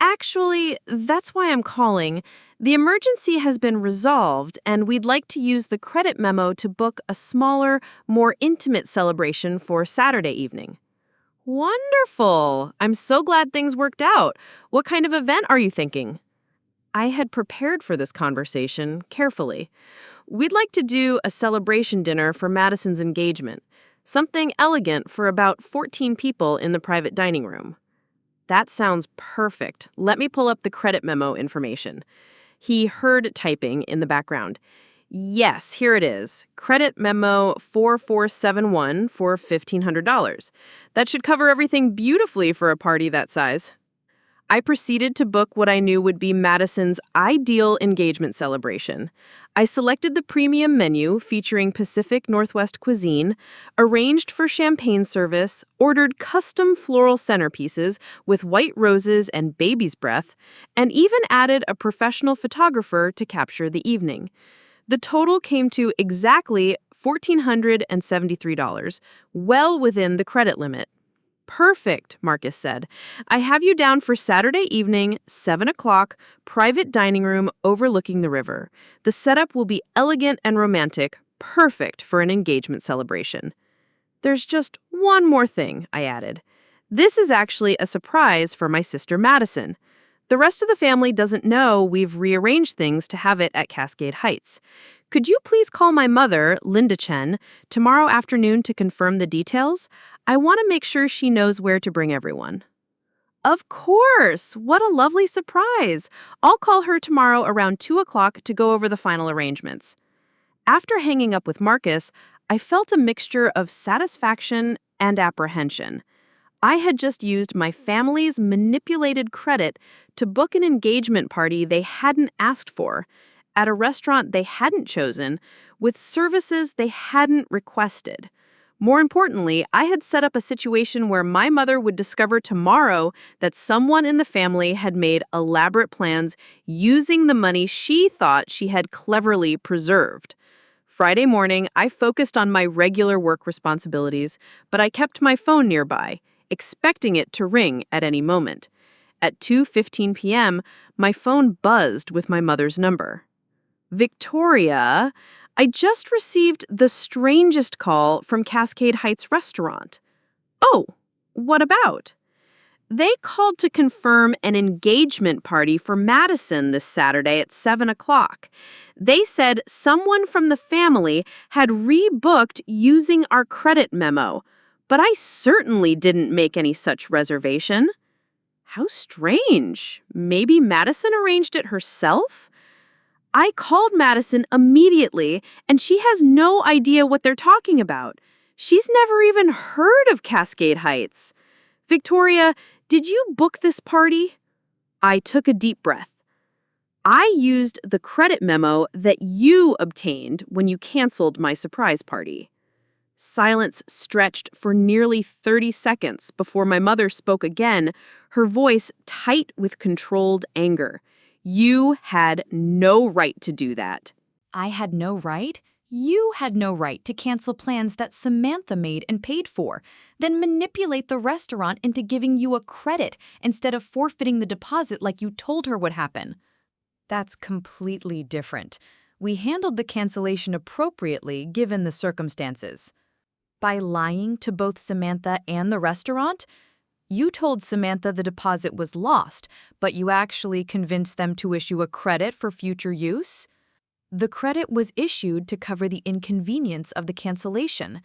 Actually, that's why I'm calling. The emergency has been resolved, and we'd like to use the credit memo to book a smaller, more intimate celebration for Saturday evening. Wonderful! I'm so glad things worked out. What kind of event are you thinking? I had prepared for this conversation carefully. We'd like to do a celebration dinner for Madison's engagement, something elegant for about 14 people in the private dining room. That sounds perfect. Let me pull up the credit memo information. He heard typing in the background. Yes, here it is. Credit memo 4471 for $1,500. That should cover everything beautifully for a party that size. I proceeded to book what I knew would be Madison's ideal engagement celebration. I selected the premium menu featuring Pacific Northwest cuisine, arranged for champagne service, ordered custom floral centerpieces with white roses and baby's breath, and even added a professional photographer to capture the evening. The total came to exactly $1,473, well within the credit limit. Perfect, Marcus said. I have you down for Saturday evening, 7 o'clock, private dining room overlooking the river. The setup will be elegant and romantic, perfect for an engagement celebration. There's just one more thing, I added. This is actually a surprise for my sister Madison. The rest of the family doesn't know we've rearranged things to have it at Cascade Heights. Could you please call my mother, Linda Chen, tomorrow afternoon to confirm the details? I want to make sure she knows where to bring everyone. Of course! What a lovely surprise! I'll call her tomorrow around 2 o'clock to go over the final arrangements. After hanging up with Marcus, I felt a mixture of satisfaction and apprehension. I had just used my family's manipulated credit to book an engagement party they hadn't asked for, at a restaurant they hadn't chosen, with services they hadn't requested. More importantly, I had set up a situation where my mother would discover tomorrow that someone in the family had made elaborate plans using the money she thought she had cleverly preserved. Friday morning, I focused on my regular work responsibilities, but I kept my phone nearby, expecting it to ring at any moment. At 2:15 p.m., my phone buzzed with my mother's number. Victoria, I just received the strangest call from Cascade Heights Restaurant. Oh, what about? They called to confirm an engagement party for Madison this Saturday at 7 o'clock. They said someone from the family had rebooked using our credit memo, but I certainly didn't make any such reservation. How strange. Maybe Madison arranged it herself? I called Madison immediately, and she has no idea what they're talking about. She's never even heard of Cascade Heights. Victoria, did you book this party? I took a deep breath. I used the credit memo that you obtained when you canceled my surprise party. Silence stretched for nearly 30 seconds before my mother spoke again, her voice tight with controlled anger. You had no right to do that. I had no right? You had no right to cancel plans that Samantha made and paid for, then manipulate the restaurant into giving you a credit instead of forfeiting the deposit like you told her would happen. That's completely different. We handled the cancellation appropriately given the circumstances. By lying to both Samantha and the restaurant? You told Samantha the deposit was lost, but you actually convinced them to issue a credit for future use? The credit was issued to cover the inconvenience of the cancellation.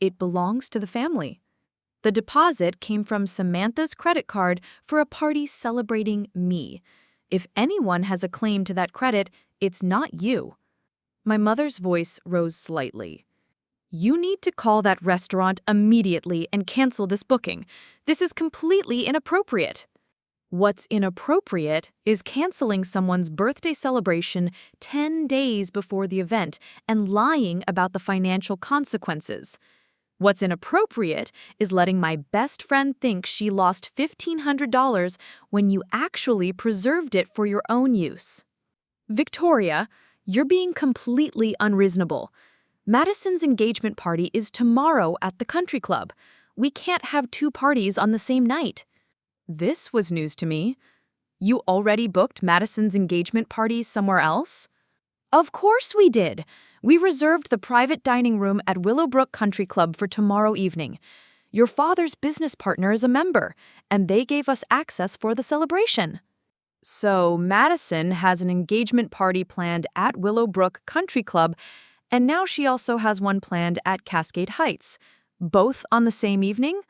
It belongs to the family. The deposit came from Samantha's credit card for a party celebrating me. If anyone has a claim to that credit, it's not you. My mother's voice rose slightly. You need to call that restaurant immediately and cancel this booking. This is completely inappropriate. What's inappropriate is canceling someone's birthday celebration 10 days before the event and lying about the financial consequences. What's inappropriate is letting my best friend think she lost $1,500 when you actually preserved it for your own use. Victoria, you're being completely unreasonable. Madison's engagement party is tomorrow at the country club. We can't have two parties on the same night. This was news to me. You already booked Madison's engagement party somewhere else? Of course we did. We reserved the private dining room at Willowbrook Country Club for tomorrow evening. Your father's business partner is a member, and they gave us access for the celebration. So Madison has an engagement party planned at Willowbrook Country Club, and now she also has one planned at Cascade Heights. Both on the same evening?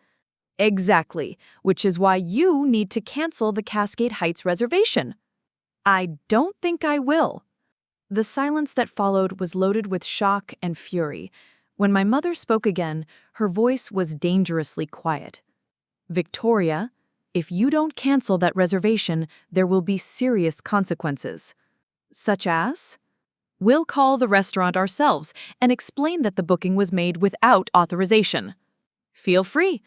Exactly, which is why you need to cancel the Cascade Heights reservation. I don't think I will. The silence that followed was loaded with shock and fury. When my mother spoke again, her voice was dangerously quiet. Victoria, if you don't cancel that reservation, there will be serious consequences. Such as? We'll call the restaurant ourselves and explain that the booking was made without authorization. Feel free.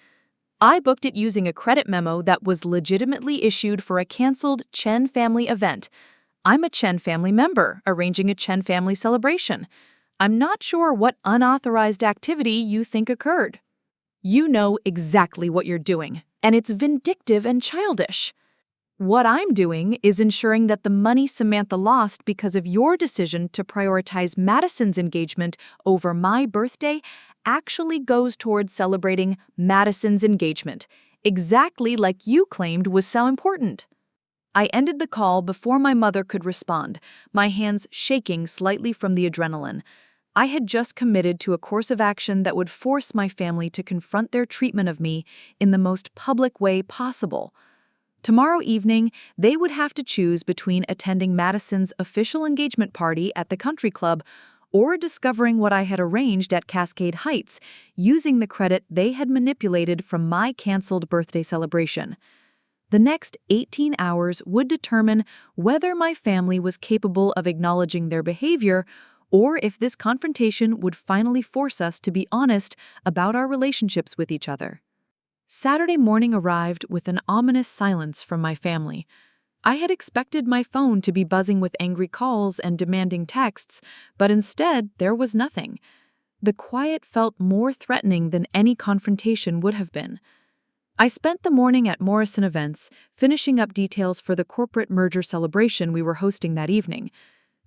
I booked it using a credit memo that was legitimately issued for a canceled Chen family event. I'm a Chen family member, arranging a Chen family celebration. I'm not sure what unauthorized activity you think occurred. You know exactly what you're doing, and it's vindictive and childish. What I'm doing is ensuring that the money Samantha lost because of your decision to prioritize Madison's engagement over my birthday actually goes towards celebrating Madison's engagement, exactly like you claimed was so important. I ended the call before my mother could respond, my hands shaking slightly from the adrenaline. I had just committed to a course of action that would force my family to confront their treatment of me in the most public way possible. Tomorrow evening, they would have to choose between attending Madison's official engagement party at the country club or discovering what I had arranged at Cascade Heights using the credit they had manipulated from my canceled birthday celebration. The next 18 hours would determine whether my family was capable of acknowledging their behavior or if this confrontation would finally force us to be honest about our relationships with each other. Saturday morning arrived with an ominous silence from my family. I had expected my phone to be buzzing with angry calls and demanding texts, but instead there was nothing. The quiet felt more threatening than any confrontation would have been. I spent the morning at Morrison Events, finishing up details for the corporate merger celebration we were hosting that evening.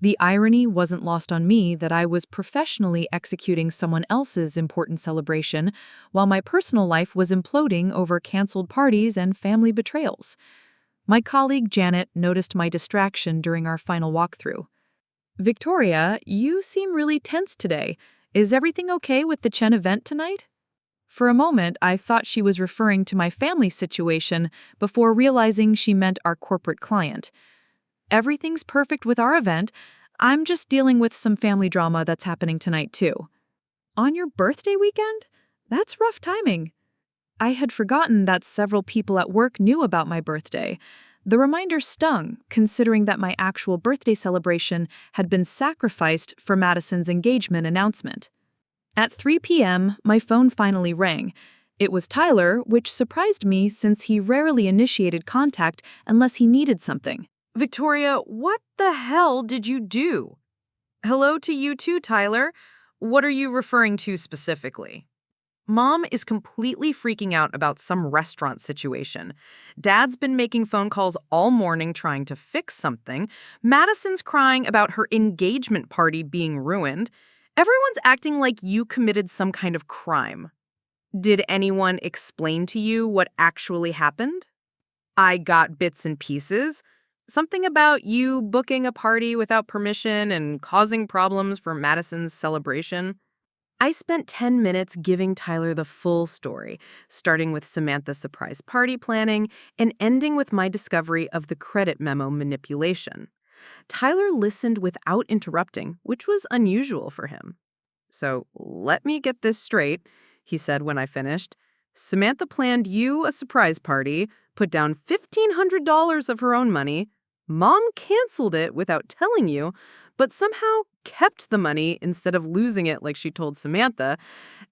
The irony wasn't lost on me that I was professionally executing someone else's important celebration, while my personal life was imploding over canceled parties and family betrayals. My colleague Janet noticed my distraction during our final walkthrough. "Victoria, you seem really tense today. Is everything okay with the Chen event tonight?" For a moment, I thought she was referring to my family situation before realizing she meant our corporate client. "Everything's perfect with our event. I'm just dealing with some family drama that's happening tonight, too." "On your birthday weekend? That's rough timing." I had forgotten that several people at work knew about my birthday. The reminder stung, considering that my actual birthday celebration had been sacrificed for Madison's engagement announcement. At 3 p.m., my phone finally rang. It was Tyler, which surprised me since he rarely initiated contact unless he needed something. "Victoria, what the hell did you do?" "Hello to you too, Tyler. What are you referring to specifically?" "Mom is completely freaking out about some restaurant situation. Dad's been making phone calls all morning trying to fix something. Madison's crying about her engagement party being ruined. Everyone's acting like you committed some kind of crime." "Did anyone explain to you what actually happened?" "I got bits and pieces. Something about you booking a party without permission and causing problems for Madison's celebration." I spent 10 minutes giving Tyler the full story, starting with Samantha's surprise party planning and ending with my discovery of the credit memo manipulation. Tyler listened without interrupting, which was unusual for him. "So let me get this straight," he said when I finished. "Samantha planned you a surprise party, put down $1,500 of her own money. Mom canceled it without telling you, but somehow kept the money instead of losing it like she told Samantha.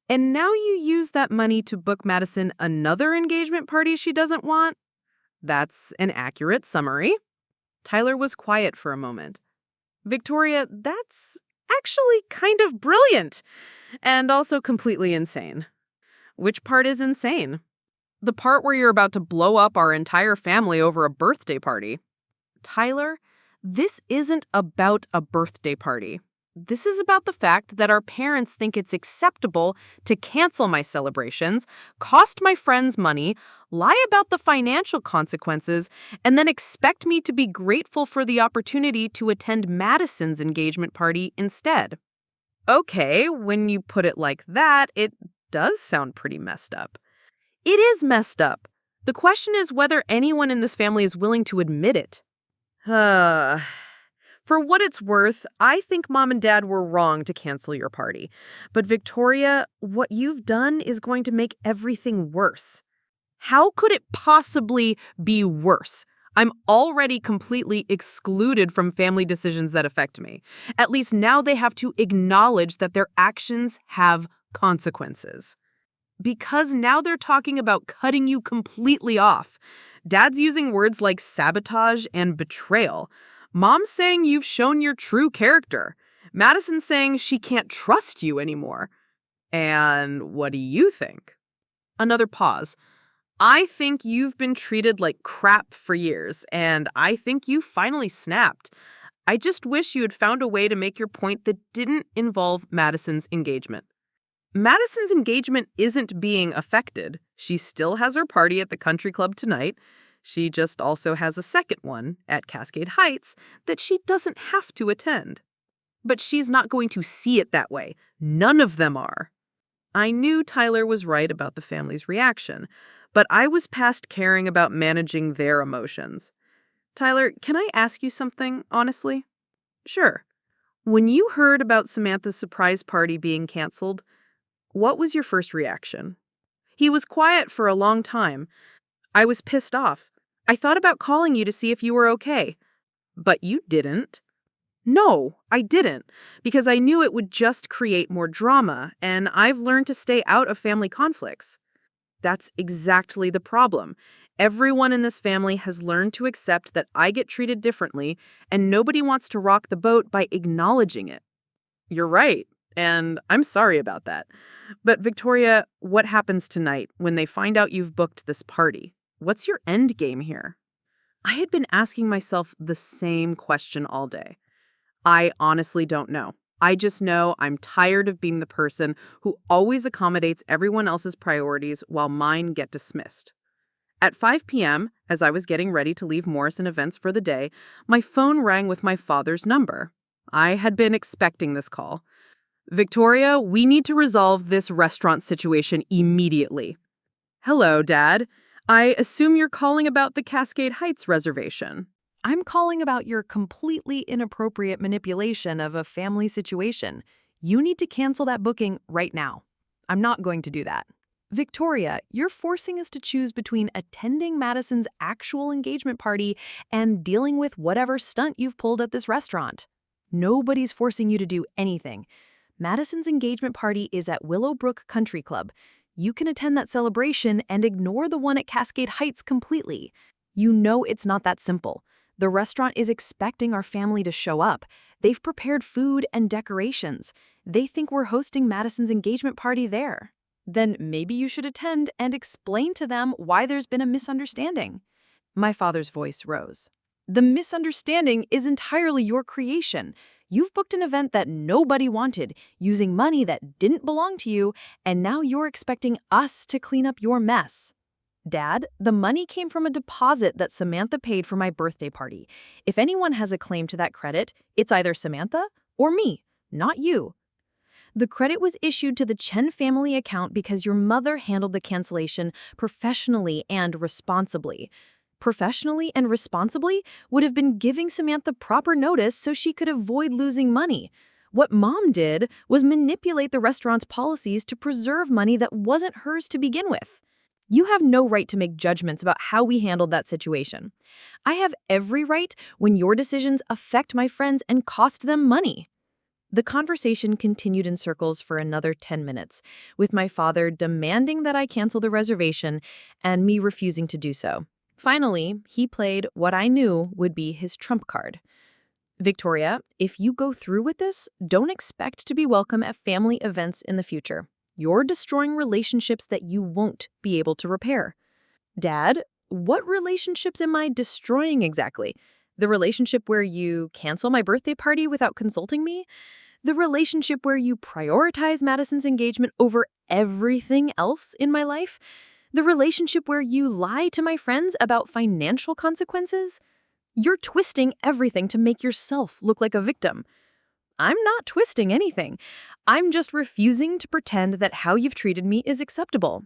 And now you use that money to book Madison another engagement party she doesn't want." "That's an accurate summary." Tyler was quiet for a moment. "Victoria, that's actually kind of brilliant and also completely insane." "Which part is insane?" "The part where you're about to blow up our entire family over a birthday party." "Tyler, this isn't about a birthday party. This is about the fact that our parents think it's acceptable to cancel my celebrations, cost my friends money, lie about the financial consequences, and then expect me to be grateful for the opportunity to attend Madison's engagement party instead." "Okay, when you put it like that, it does sound pretty messed up." "It is messed up. The question is whether anyone in this family is willing to admit it." For what it's worth, I think Mom and Dad were wrong to cancel your party. But Victoria, what you've done is going to make everything worse." "How could it possibly be worse? I'm already completely excluded from family decisions that affect me. At least now they have to acknowledge that their actions have consequences." "Because now they're talking about cutting you completely off. Dad's using words like sabotage and betrayal. Mom's saying you've shown your true character. Madison's saying she can't trust you anymore." "And what do you think?" Another pause. "I think you've been treated like crap for years, and I think you finally snapped. I just wish you had found a way to make your point that didn't involve Madison's engagement." "Madison's engagement isn't being affected. She still has her party at the country club tonight. She just also has a second one at Cascade Heights that she doesn't have to attend. But she's not going to see it that way. None of them are." I knew Tyler was right about the family's reaction, but I was past caring about managing their emotions. "Tyler, can I ask you something, honestly?" "Sure." "When you heard about Samantha's surprise party being canceled, what was your first reaction?" He was quiet for a long time. "I was pissed off. I thought about calling you to see if you were okay." "But you didn't." "No, I didn't, because I knew it would just create more drama, and I've learned to stay out of family conflicts." "That's exactly the problem. Everyone in this family has learned to accept that I get treated differently, and nobody wants to rock the boat by acknowledging it." "You're right. and I'm sorry about that. But Victoria, what happens tonight when they find out you've booked this party? What's your end game here? I had been asking myself the same question all day. I honestly don't know. I just know I'm tired of being the person who always accommodates everyone else's priorities while mine get dismissed. At 5 p.m., as I was getting ready to leave Morrison Events for the day, my phone rang with my father's number. I had been expecting this call. Victoria, we need to resolve this restaurant situation immediately. Hello, Dad. I assume you're calling about the Cascade Heights reservation. I'm calling about your completely inappropriate manipulation of a family situation. You need to cancel that booking right now. I'm not going to do that. Victoria, you're forcing us to choose between attending Madison's actual engagement party and dealing with whatever stunt you've pulled at this restaurant. Nobody's forcing you to do anything. Madison's engagement party is at Willowbrook Country Club. You can attend that celebration and ignore the one at Cascade Heights completely. You know it's not that simple. The restaurant is expecting our family to show up. They've prepared food and decorations. They think we're hosting Madison's engagement party there. Then maybe you should attend and explain to them why there's been a misunderstanding. My father's voice rose. The misunderstanding is entirely your creation. You've booked an event that nobody wanted, using money that didn't belong to you, and now you're expecting us to clean up your mess. Dad, the money came from a deposit that Samantha paid for my birthday party. If anyone has a claim to that credit, it's either Samantha or me, not you. The credit was issued to the Chen family account because your mother handled the cancellation professionally and responsibly. Professionally and responsibly would have been giving Samantha proper notice so she could avoid losing money. What Mom did was manipulate the restaurant's policies to preserve money that wasn't hers to begin with. You have no right to make judgments about how we handled that situation. I have every right when your decisions affect my friends and cost them money. The conversation continued in circles for another 10 minutes, with my father demanding that I cancel the reservation and me refusing to do so. Finally, he played what I knew would be his trump card. Victoria, if you go through with this, don't expect to be welcome at family events in the future. You're destroying relationships that you won't be able to repair. Dad, what relationships am I destroying exactly? The relationship where you cancel my birthday party without consulting me? The relationship where you prioritize Madison's engagement over everything else in my life? The relationship where you lie to my friends about financial consequences? You're twisting everything to make yourself look like a victim. I'm not twisting anything. I'm just refusing to pretend that how you've treated me is acceptable.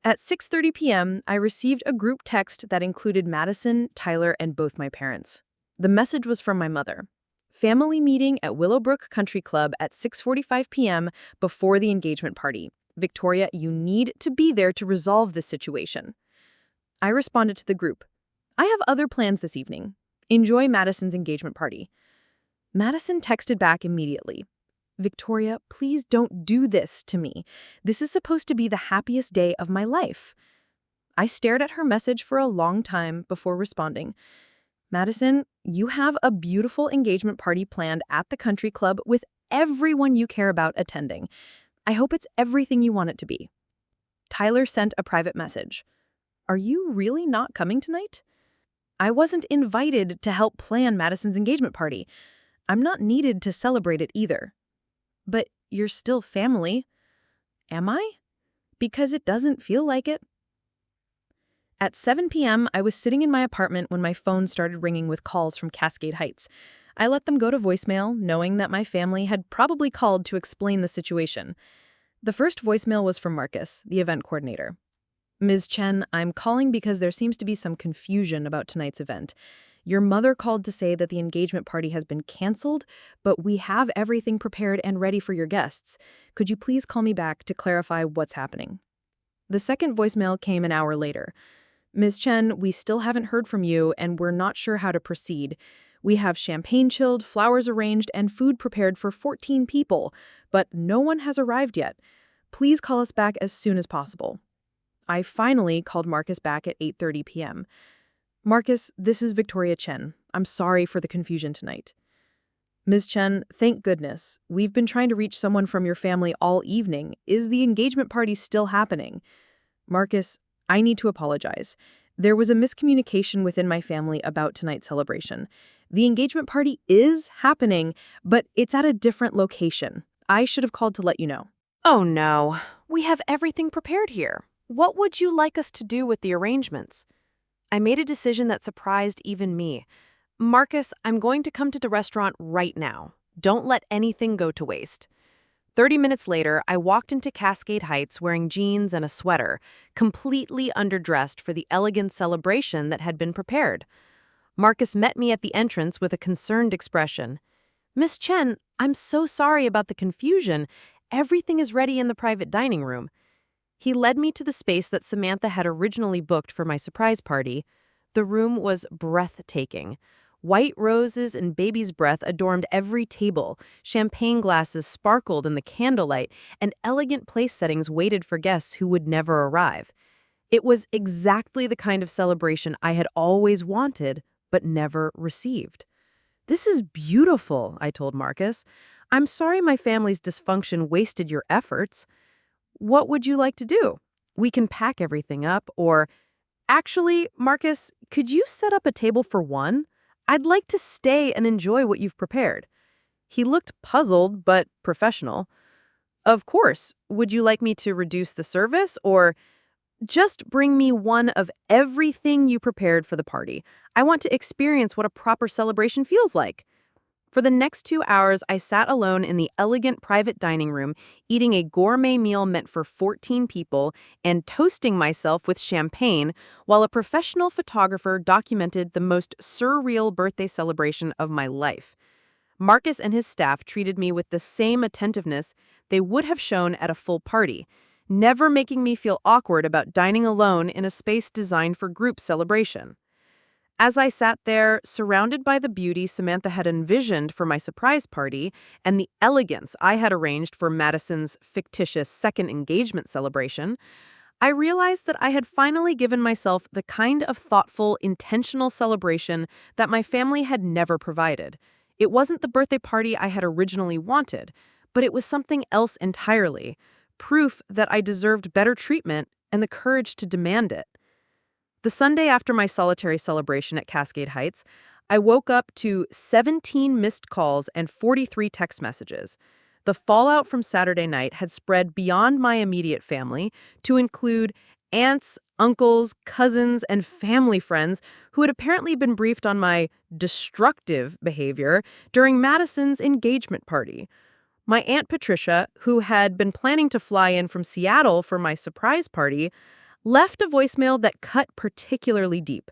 At 6:30 p.m., I received a group text that included Madison, Tyler, and both my parents. The message was from my mother. Family meeting at Willowbrook Country Club at 6:45 p.m. before the engagement party. Victoria, you need to be there to resolve this situation. I responded to the group. I have other plans this evening. Enjoy Madison's engagement party. Madison texted back immediately. Victoria, please don't do this to me. This is supposed to be the happiest day of my life. I stared at her message for a long time before responding. Madison, you have a beautiful engagement party planned at the country club with everyone you care about attending. I hope it's everything you want it to be. Tyler sent a private message. Are you really not coming tonight? I wasn't invited to help plan Madison's engagement party. I'm not needed to celebrate it either. But you're still family. Am I? Because it doesn't feel like it. At 7 p.m., I was sitting in my apartment when my phone started ringing with calls from Cascade Heights. I let them go to voicemail, knowing that my family had probably called to explain the situation. The first voicemail was from Marcus, the event coordinator. Ms. Chen, I'm calling because there seems to be some confusion about tonight's event. Your mother called to say that the engagement party has been canceled, but we have everything prepared and ready for your guests. Could you please call me back to clarify what's happening? The second voicemail came an hour later. Ms. Chen, we still haven't heard from you, and we're not sure how to proceed. We have champagne chilled, flowers arranged, and food prepared for 14 people, but no one has arrived yet. Please call us back as soon as possible. I finally called Marcus back at 8:30 p.m. Marcus, this is Victoria Chen. I'm sorry for the confusion tonight. Ms. Chen, thank goodness. We've been trying to reach someone from your family all evening. Is the engagement party still happening? Marcus, I need to apologize. There was a miscommunication within my family about tonight's celebration. The engagement party is happening, but it's at a different location. I should have called to let you know. Oh no, we have everything prepared here. What would you like us to do with the arrangements? I made a decision that surprised even me. Marcus, I'm going to come to the restaurant right now. Don't let anything go to waste. 30 minutes later, I walked into Cascade Heights wearing jeans and a sweater, completely underdressed for the elegant celebration that had been prepared. Marcus met me at the entrance with a concerned expression. Miss Chen, I'm so sorry about the confusion. Everything is ready in the private dining room. He led me to the space that Samantha had originally booked for my surprise party. The room was breathtaking. White roses and baby's breath adorned every table, champagne glasses sparkled in the candlelight, and elegant place settings waited for guests who would never arrive. It was exactly the kind of celebration I had always wanted, but never received. This is beautiful, I told Marcus. I'm sorry my family's dysfunction wasted your efforts. What would you like to do? We can pack everything up, or... Actually, Marcus, could you set up a table for one? I'd like to stay and enjoy what you've prepared. He looked puzzled, but professional. Of course. Would you like me to reduce the service, or just bring me one of everything you prepared for the party? I want to experience what a proper celebration feels like. For the next 2 hours, I sat alone in the elegant private dining room, eating a gourmet meal meant for 14 people and toasting myself with champagne while a professional photographer documented the most surreal birthday celebration of my life. Marcus and his staff treated me with the same attentiveness they would have shown at a full party, never making me feel awkward about dining alone in a space designed for group celebration. As I sat there, surrounded by the beauty Samantha had envisioned for my surprise party and the elegance I had arranged for Madison's fictitious second engagement celebration, I realized that I had finally given myself the kind of thoughtful, intentional celebration that my family had never provided. It wasn't the birthday party I had originally wanted, but it was something else entirely, proof that I deserved better treatment and the courage to demand it. The Sunday after my solitary celebration at Cascade Heights, I woke up to 17 missed calls and 43 text messages. The fallout from Saturday night had spread beyond my immediate family to include aunts, uncles, cousins, and family friends who had apparently been briefed on my destructive behavior during Madison's engagement party. My Aunt Patricia, who had been planning to fly in from Seattle for my surprise party, left a voicemail that cut particularly deep.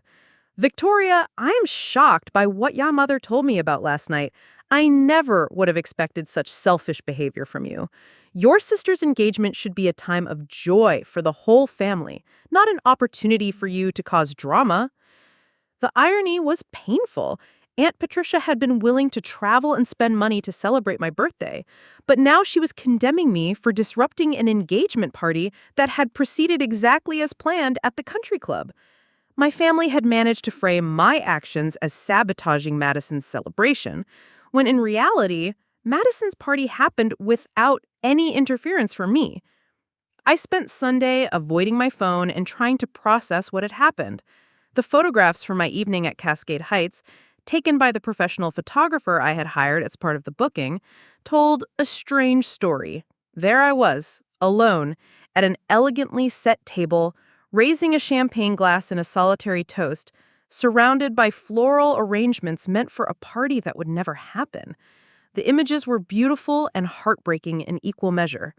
Victoria, I am shocked by what your mother told me about last night. I never would have expected such selfish behavior from you. Your sister's engagement should be a time of joy for the whole family, not an opportunity for you to cause drama. The irony was painful. Aunt Patricia had been willing to travel and spend money to celebrate my birthday, but now she was condemning me for disrupting an engagement party that had proceeded exactly as planned at the country club. My family had managed to frame my actions as sabotaging Madison's celebration, when in reality, Madison's party happened without any interference from me. I spent Sunday avoiding my phone and trying to process what had happened. The photographs from my evening at Cascade Heights, taken by the professional photographer I had hired as part of the booking, told a strange story. There I was, alone, at an elegantly set table, raising a champagne glass in a solitary toast, surrounded by floral arrangements meant for a party that would never happen. The images were beautiful and heartbreaking in equal measure.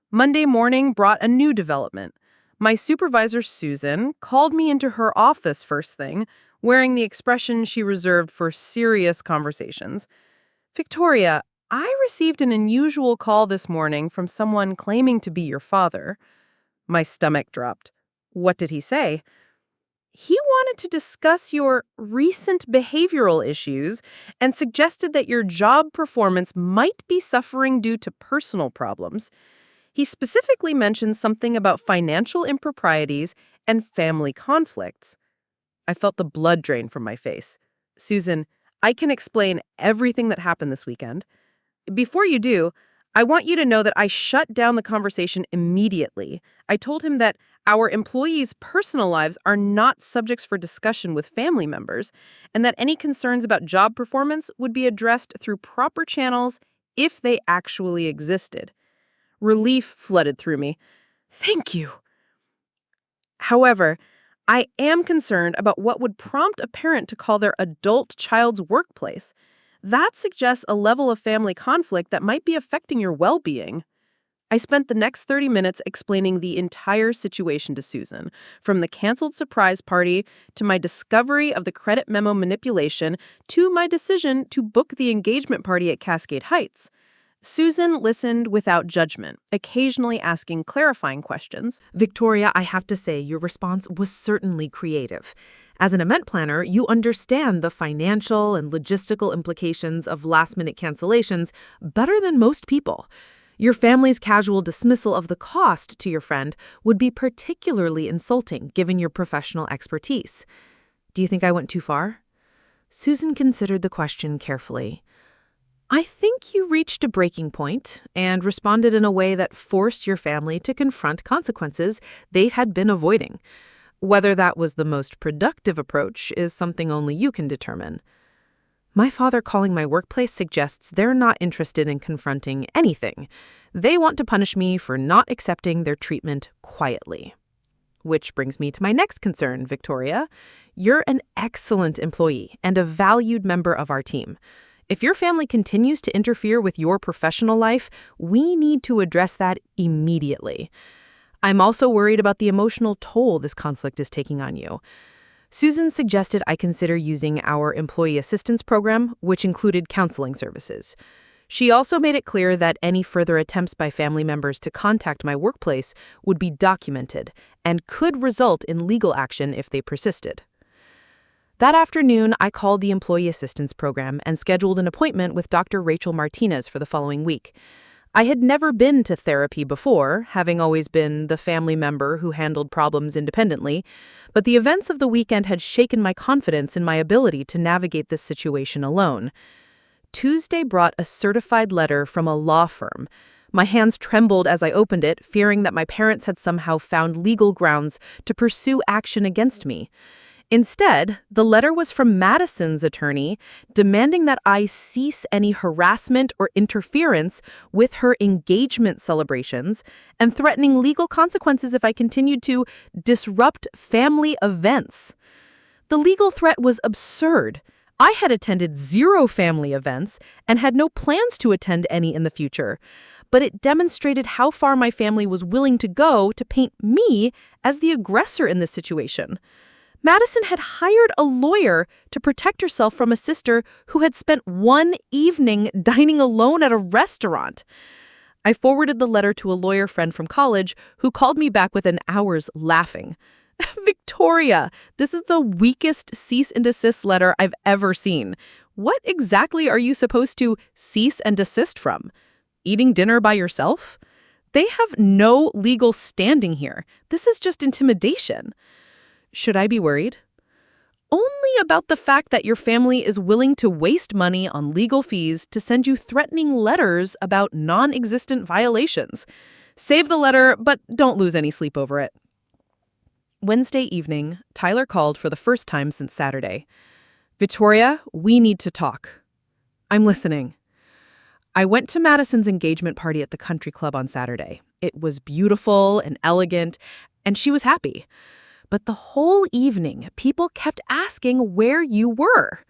Monday morning brought a new development. My supervisor, Susan, called me into her office first thing, wearing the expression she reserved for serious conversations. Victoria, I received an unusual call this morning from someone claiming to be your father. My stomach dropped. What did he say? He wanted to discuss your recent behavioral issues and suggested that your job performance might be suffering due to personal problems. He specifically mentioned something about financial improprieties and family conflicts. I felt the blood drain from my face. Susan, I can explain everything that happened this weekend. Before you do, I want you to know that I shut down the conversation immediately. I told him that our employees' personal lives are not subjects for discussion with family members, and that any concerns about job performance would be addressed through proper channels if they actually existed. Relief flooded through me. Thank you. However, I am concerned about what would prompt a parent to call their adult child's workplace. That suggests a level of family conflict that might be affecting your well-being. I spent the next 30 minutes explaining the entire situation to Susan, from the canceled surprise party to my discovery of the credit memo manipulation to my decision to book the engagement party at Cascade Heights. Susan listened without judgment, occasionally asking clarifying questions. Victoria, I have to say, your response was certainly creative. As an event planner, you understand the financial and logistical implications of last-minute cancellations better than most people. Your family's casual dismissal of the cost to your friend would be particularly insulting given your professional expertise. Do you think I went too far? Susan considered the question carefully. I think you reached a breaking point and responded in a way that forced your family to confront consequences they had been avoiding. Whether that was the most productive approach is something only you can determine. My father calling my workplace suggests they're not interested in confronting anything. They want to punish me for not accepting their treatment quietly. Which brings me to my next concern, Victoria. You're an excellent employee and a valued member of our team. If your family continues to interfere with your professional life, we need to address that immediately. I'm also worried about the emotional toll this conflict is taking on you. Susan suggested I consider using our employee assistance program, which included counseling services. She also made it clear that any further attempts by family members to contact my workplace would be documented and could result in legal action if they persisted. That afternoon, I called the Employee Assistance Program and scheduled an appointment with Dr. Rachel Martinez for the following week. I had never been to therapy before, having always been the family member who handled problems independently, but the events of the weekend had shaken my confidence in my ability to navigate this situation alone. Tuesday brought a certified letter from a law firm. My hands trembled as I opened it, fearing that my parents had somehow found legal grounds to pursue action against me. Instead, the letter was from Madison's attorney demanding that I cease any harassment or interference with her engagement celebrations and threatening legal consequences if I continued to disrupt family events. The legal threat was absurd. I had attended 0 family events and had no plans to attend any in the future, but it demonstrated how far my family was willing to go to paint me as the aggressor in this situation. Madison had hired a lawyer to protect herself from a sister who had spent one evening dining alone at a restaurant. I forwarded the letter to a lawyer friend from college who called me back within hours laughing. Victoria, this is the weakest cease and desist letter I've ever seen. What exactly are you supposed to cease and desist from? Eating dinner by yourself? They have no legal standing here. This is just intimidation. Should I be worried? Only about the fact that your family is willing to waste money on legal fees to send you threatening letters about non-existent violations. Save the letter, but don't lose any sleep over it. Wednesday evening, Tyler called for the first time since Saturday. Victoria, we need to talk. I'm listening. I went to Madison's engagement party at the country club on Saturday. It was beautiful and elegant, and she was happy. But the whole evening, people kept asking where you were.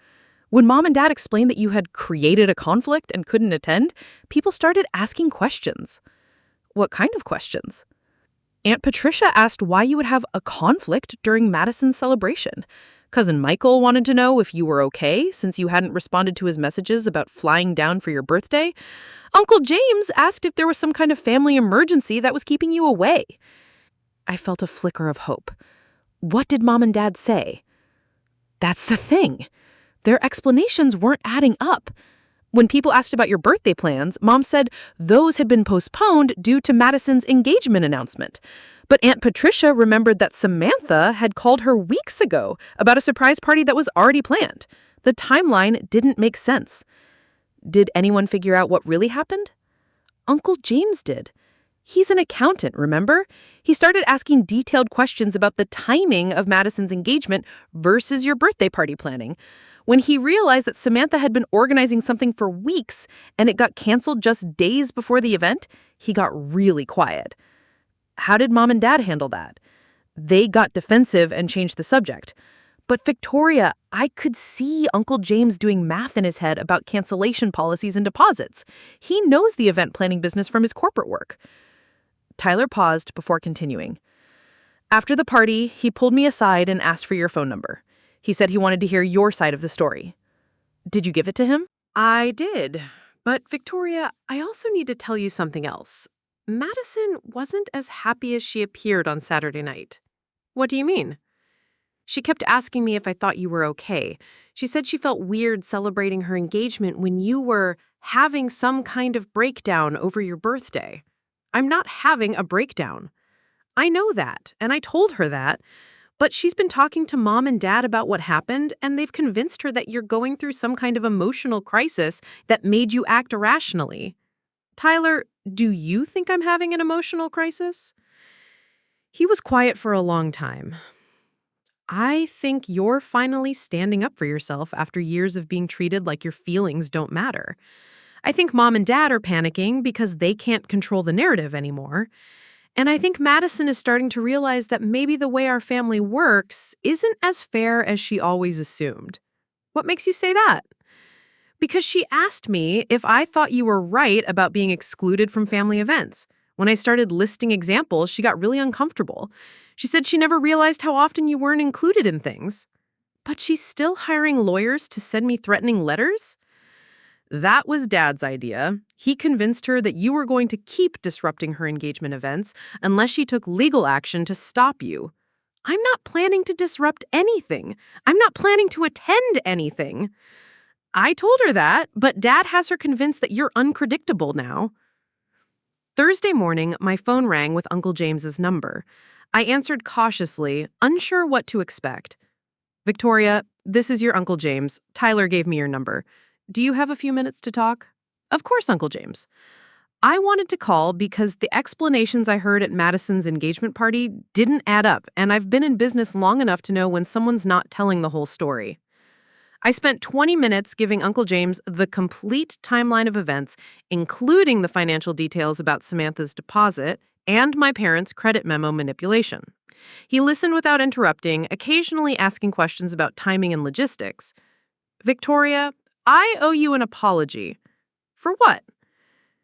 When Mom and Dad explained that you had created a conflict and couldn't attend, people started asking questions. What kind of questions? Aunt Patricia asked why you would have a conflict during Madison's celebration. Cousin Michael wanted to know if you were okay since you hadn't responded to his messages about flying down for your birthday. Uncle James asked if there was some kind of family emergency that was keeping you away. I felt a flicker of hope. What did Mom and Dad say? That's the thing. Their explanations weren't adding up. When people asked about your birthday plans, Mom said those had been postponed due to Madison's engagement announcement. But Aunt Patricia remembered that Samantha had called her weeks ago about a surprise party that was already planned. The timeline didn't make sense. Did anyone figure out what really happened? Uncle James did. He's an accountant, remember? He started asking detailed questions about the timing of Madison's engagement versus your birthday party planning. When he realized that Samantha had been organizing something for weeks and it got canceled just days before the event, he got really quiet. How did Mom and Dad handle that? They got defensive and changed the subject. But Victoria, I could see Uncle James doing math in his head about cancellation policies and deposits. He knows the event planning business from his corporate work. Tyler paused before continuing. After the party, he pulled me aside and asked for your phone number. He said he wanted to hear your side of the story. Did you give it to him? I did. But Victoria, I also need to tell you something else. Madison wasn't as happy as she appeared on Saturday night. What do you mean? She kept asking me if I thought you were okay. She said she felt weird celebrating her engagement when you were having some kind of breakdown over your birthday. I'm not having a breakdown. I know that, and I told her that, but she's been talking to Mom and Dad about what happened, and they've convinced her that you're going through some kind of emotional crisis that made you act irrationally. Tyler, do you think I'm having an emotional crisis? He was quiet for a long time. I think you're finally standing up for yourself after years of being treated like your feelings don't matter. I think Mom and Dad are panicking because they can't control the narrative anymore. And I think Madison is starting to realize that maybe the way our family works isn't as fair as she always assumed. What makes you say that? Because she asked me if I thought you were right about being excluded from family events. When I started listing examples, she got really uncomfortable. She said she never realized how often you weren't included in things. But she's still hiring lawyers to send me threatening letters? That was Dad's idea. He convinced her that you were going to keep disrupting her engagement events unless she took legal action to stop you. I'm not planning to disrupt anything. I'm not planning to attend anything. I told her that, but Dad has her convinced that you're unpredictable now. Thursday morning, my phone rang with Uncle James's number. I answered cautiously, unsure what to expect. Victoria, this is your Uncle James. Tyler gave me your number. Do you have a few minutes to talk? Of course, Uncle James. I wanted to call because the explanations I heard at Madison's engagement party didn't add up, and I've been in business long enough to know when someone's not telling the whole story. I spent 20 minutes giving Uncle James the complete timeline of events, including the financial details about Samantha's deposit and my parents' credit memo manipulation. He listened without interrupting, occasionally asking questions about timing and logistics. Victoria, I owe you an apology. For what?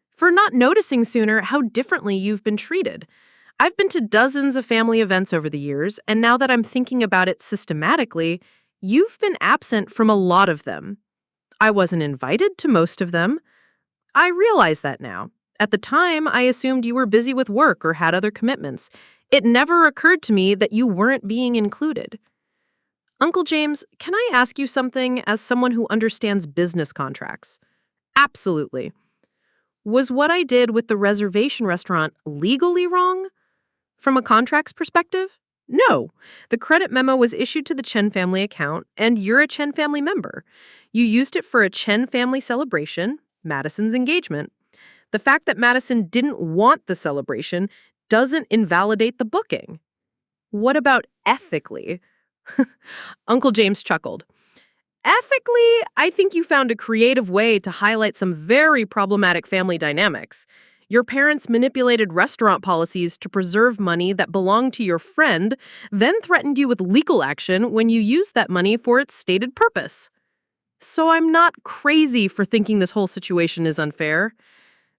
For not noticing sooner how differently you've been treated. I've been to dozens of family events over the years, and now that I'm thinking about it systematically, you've been absent from a lot of them. I wasn't invited to most of them. I realize that now. At the time, I assumed you were busy with work or had other commitments. It never occurred to me that you weren't being included. Uncle James, can I ask you something as someone who understands business contracts? Absolutely. Was what I did with the reservation restaurant legally wrong? From a contracts perspective? No. The credit memo was issued to the Chen family account, and you're a Chen family member. You used it for a Chen family celebration, Madison's engagement. The fact that Madison didn't want the celebration doesn't invalidate the booking. What about ethically? Uncle James chuckled. Ethically, I think you found a creative way to highlight some very problematic family dynamics. Your parents manipulated restaurant policies to preserve money that belonged to your friend, then threatened you with legal action when you used that money for its stated purpose. So I'm not crazy for thinking this whole situation is unfair.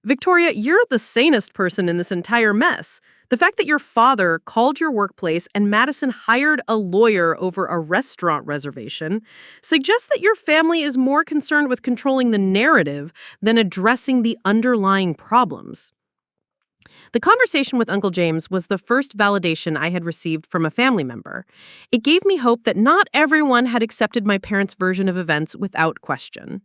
Victoria, you're the sanest person in this entire mess. The fact that your father called your workplace and Madison hired a lawyer over a restaurant reservation suggests that your family is more concerned with controlling the narrative than addressing the underlying problems. The conversation with Uncle James was the first validation I had received from a family member. It gave me hope that not everyone had accepted my parents' version of events without question.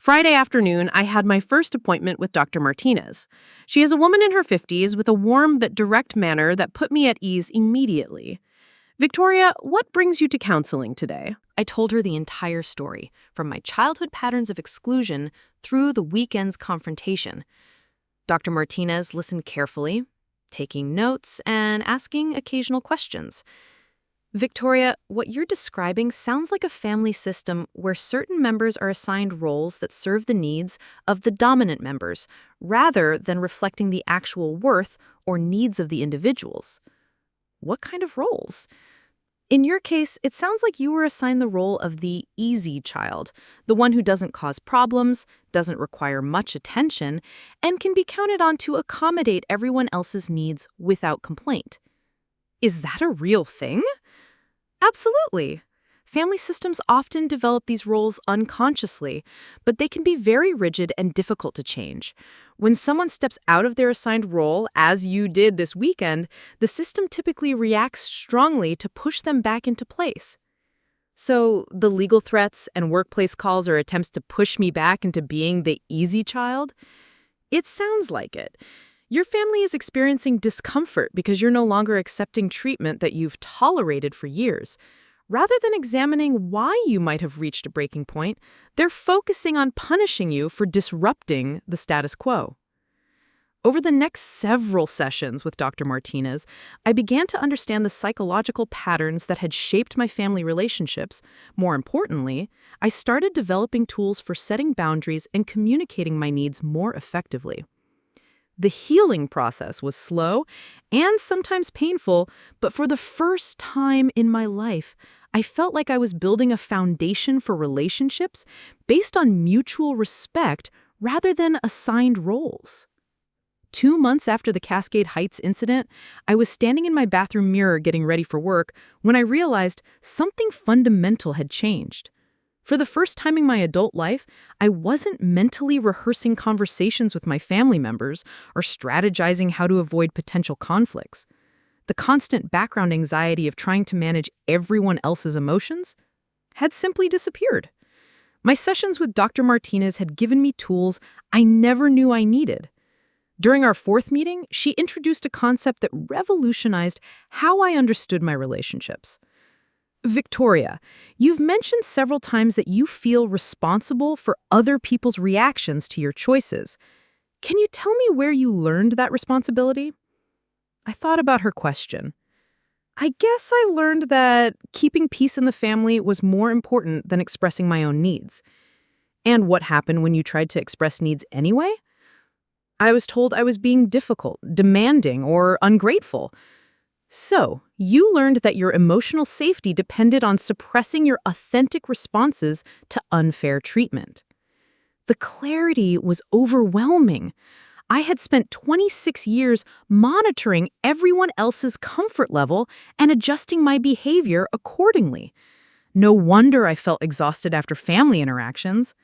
Friday afternoon, I had my first appointment with Dr. Martinez. She is a woman in her 50s with a warm but direct manner that put me at ease immediately. Victoria, what brings you to counseling today? I told her the entire story, from my childhood patterns of exclusion through the weekend's confrontation. Dr. Martinez listened carefully, taking notes and asking occasional questions. Victoria, what you're describing sounds like a family system where certain members are assigned roles that serve the needs of the dominant members, rather than reflecting the actual worth or needs of the individuals. What kind of roles? In your case, it sounds like you were assigned the role of the easy child, the one who doesn't cause problems, doesn't require much attention, and can be counted on to accommodate everyone else's needs without complaint. Is that a real thing? Absolutely. Family systems often develop these roles unconsciously, but they can be very rigid and difficult to change. When someone steps out of their assigned role, as you did this weekend, the system typically reacts strongly to push them back into place. So, the legal threats and workplace calls are attempts to push me back into being the easy child? It sounds like it. Your family is experiencing discomfort because you're no longer accepting treatment that you've tolerated for years. Rather than examining why you might have reached a breaking point, they're focusing on punishing you for disrupting the status quo. Over the next several sessions with Dr. Martinez, I began to understand the psychological patterns that had shaped my family relationships. More importantly, I started developing tools for setting boundaries and communicating my needs more effectively. The healing process was slow and sometimes painful, but for the first time in my life, I felt like I was building a foundation for relationships based on mutual respect rather than assigned roles. 2 months after the Cascade Heights incident, I was standing in my bathroom mirror getting ready for work when I realized something fundamental had changed. For the first time in my adult life, I wasn't mentally rehearsing conversations with my family members or strategizing how to avoid potential conflicts. The constant background anxiety of trying to manage everyone else's emotions had simply disappeared. My sessions with Dr. Martinez had given me tools I never knew I needed. During our 4th meeting, she introduced a concept that revolutionized how I understood my relationships. Victoria, you've mentioned several times that you feel responsible for other people's reactions to your choices. Can you tell me where you learned that responsibility? I thought about her question. I guess I learned that keeping peace in the family was more important than expressing my own needs. And what happened when you tried to express needs anyway? I was told I was being difficult, demanding, or ungrateful. So, you learned that your emotional safety depended on suppressing your authentic responses to unfair treatment. The clarity was overwhelming. I had spent 26 years monitoring everyone else's comfort level and adjusting my behavior accordingly. No wonder I felt exhausted after family interactions.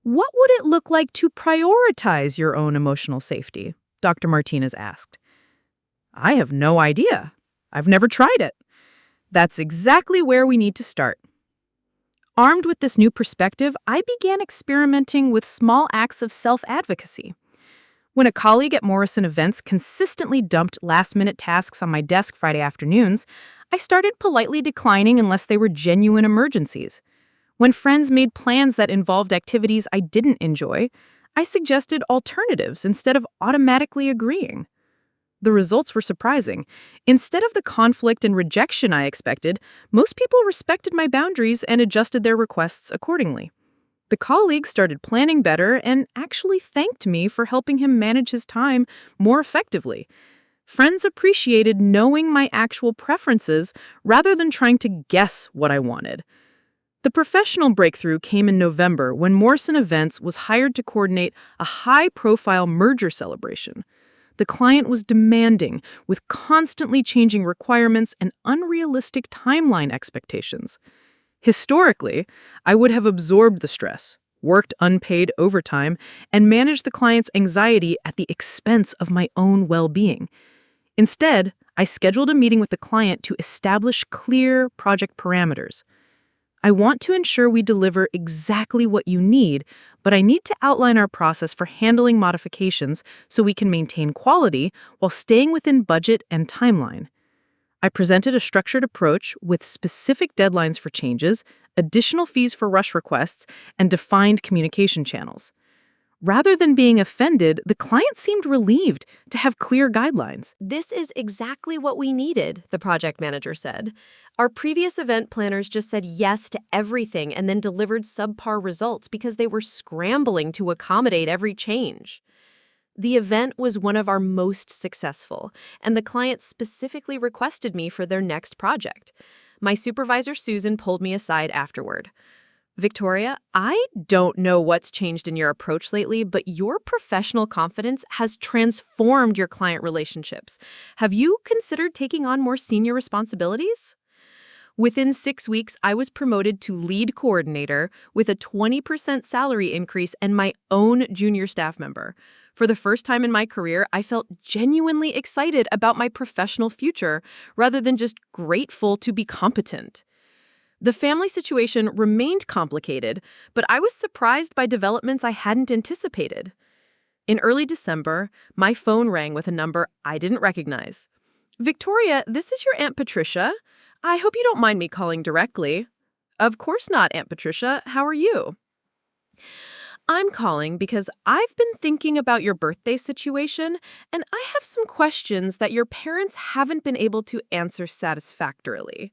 What would it look like to prioritize your own emotional safety? Dr. Martinez asked. I have no idea. I've never tried it. That's exactly where we need to start. Armed with this new perspective, I began experimenting with small acts of self-advocacy. When a colleague at Morrison Events consistently dumped last-minute tasks on my desk Friday afternoons, I started politely declining unless they were genuine emergencies. When friends made plans that involved activities I didn't enjoy, I suggested alternatives instead of automatically agreeing. The results were surprising. Instead of the conflict and rejection I expected, most people respected my boundaries and adjusted their requests accordingly. The colleague started planning better and actually thanked me for helping him manage his time more effectively. Friends appreciated knowing my actual preferences rather than trying to guess what I wanted. The professional breakthrough came in November when Morrison Events was hired to coordinate a high-profile merger celebration. The client was demanding, with constantly changing requirements and unrealistic timeline expectations. Historically, I would have absorbed the stress, worked unpaid overtime, and managed the client's anxiety at the expense of my own well-being. Instead, I scheduled a meeting with the client to establish clear project parameters. I want to ensure we deliver exactly what you need, but I need to outline our process for handling modifications so we can maintain quality while staying within budget and timeline. I presented a structured approach with specific deadlines for changes, additional fees for rush requests, and defined communication channels. Rather than being offended, the client seemed relieved to have clear guidelines. This is exactly what we needed, the project manager said. Our previous event planners just said yes to everything and then delivered subpar results because they were scrambling to accommodate every change. The event was one of our most successful, and the client specifically requested me for their next project. My supervisor, Susan, pulled me aside afterward. Victoria, I don't know what's changed in your approach lately, but your professional confidence has transformed your client relationships. Have you considered taking on more senior responsibilities? Within 6 weeks, I was promoted to lead coordinator with a 20% salary increase and my own junior staff member. For the first time in my career, I felt genuinely excited about my professional future rather than just grateful to be competent. The family situation remained complicated, but I was surprised by developments I hadn't anticipated. In early December, my phone rang with a number I didn't recognize. Victoria, this is your Aunt Patricia. I hope you don't mind me calling directly. Of course not, Aunt Patricia. How are you? I'm calling because I've been thinking about your birthday situation, and I have some questions that your parents haven't been able to answer satisfactorily.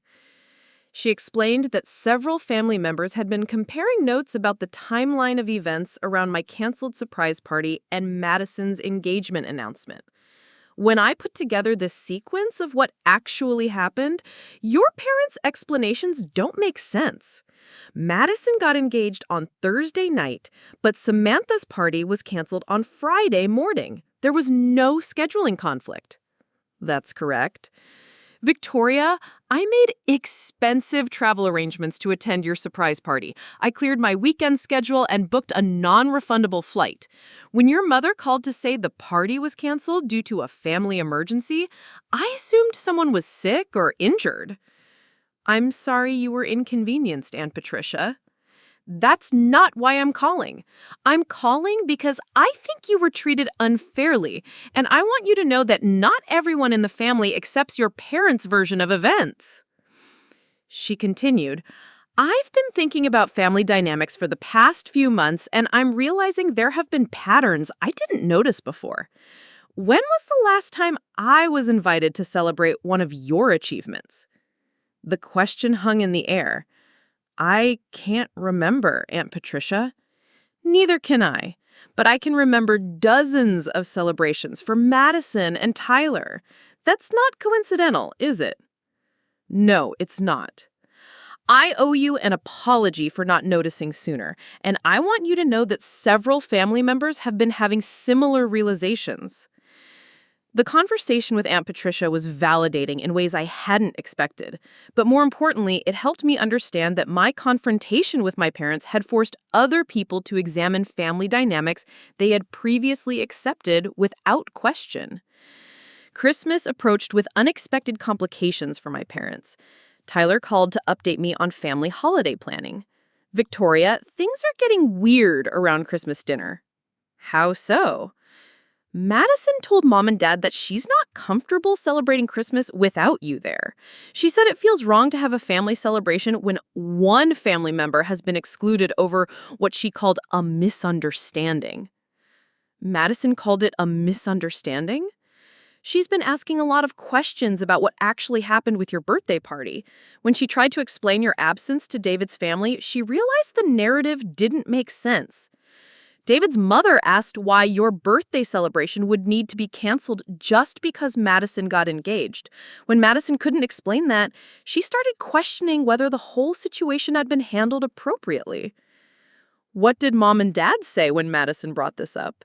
She explained that several family members had been comparing notes about the timeline of events around my canceled surprise party and Madison's engagement announcement. When I put together this sequence of what actually happened, your parents' explanations don't make sense. Madison got engaged on Thursday night, but Samantha's party was canceled on Friday morning. There was no scheduling conflict. That's correct. Victoria, I made expensive travel arrangements to attend your surprise party. I cleared my weekend schedule and booked a non-refundable flight. When your mother called to say the party was canceled due to a family emergency, I assumed someone was sick or injured. I'm sorry you were inconvenienced, Aunt Patricia. That's not why I'm calling. I'm calling because I think you were treated unfairly, and I want you to know that not everyone in the family accepts your parents' version of events. She continued, I've been thinking about family dynamics for the past few months, and I'm realizing there have been patterns I didn't notice before. When was the last time I was invited to celebrate one of your achievements? The question hung in the air. I can't remember, Aunt Patricia. Neither can I, but I can remember dozens of celebrations for Madison and Tyler. That's not coincidental, is it? No, it's not. I owe you an apology for not noticing sooner, and I want you to know that several family members have been having similar realizations. The conversation with Aunt Patricia was validating in ways I hadn't expected, but more importantly, it helped me understand that my confrontation with my parents had forced other people to examine family dynamics they had previously accepted without question. Christmas approached with unexpected complications for my parents. Tyler called to update me on family holiday planning. Victoria, things are getting weird around Christmas dinner. How so? Madison told Mom and Dad that she's not comfortable celebrating Christmas without you there. She said it feels wrong to have a family celebration when one family member has been excluded over what she called a misunderstanding. Madison called it a misunderstanding? She's been asking a lot of questions about what actually happened with your birthday party. When she tried to explain your absence to David's family, she realized the narrative didn't make sense. David's mother asked why your birthday celebration would need to be canceled just because Madison got engaged. When Madison couldn't explain that, she started questioning whether the whole situation had been handled appropriately. What did Mom and Dad say when Madison brought this up?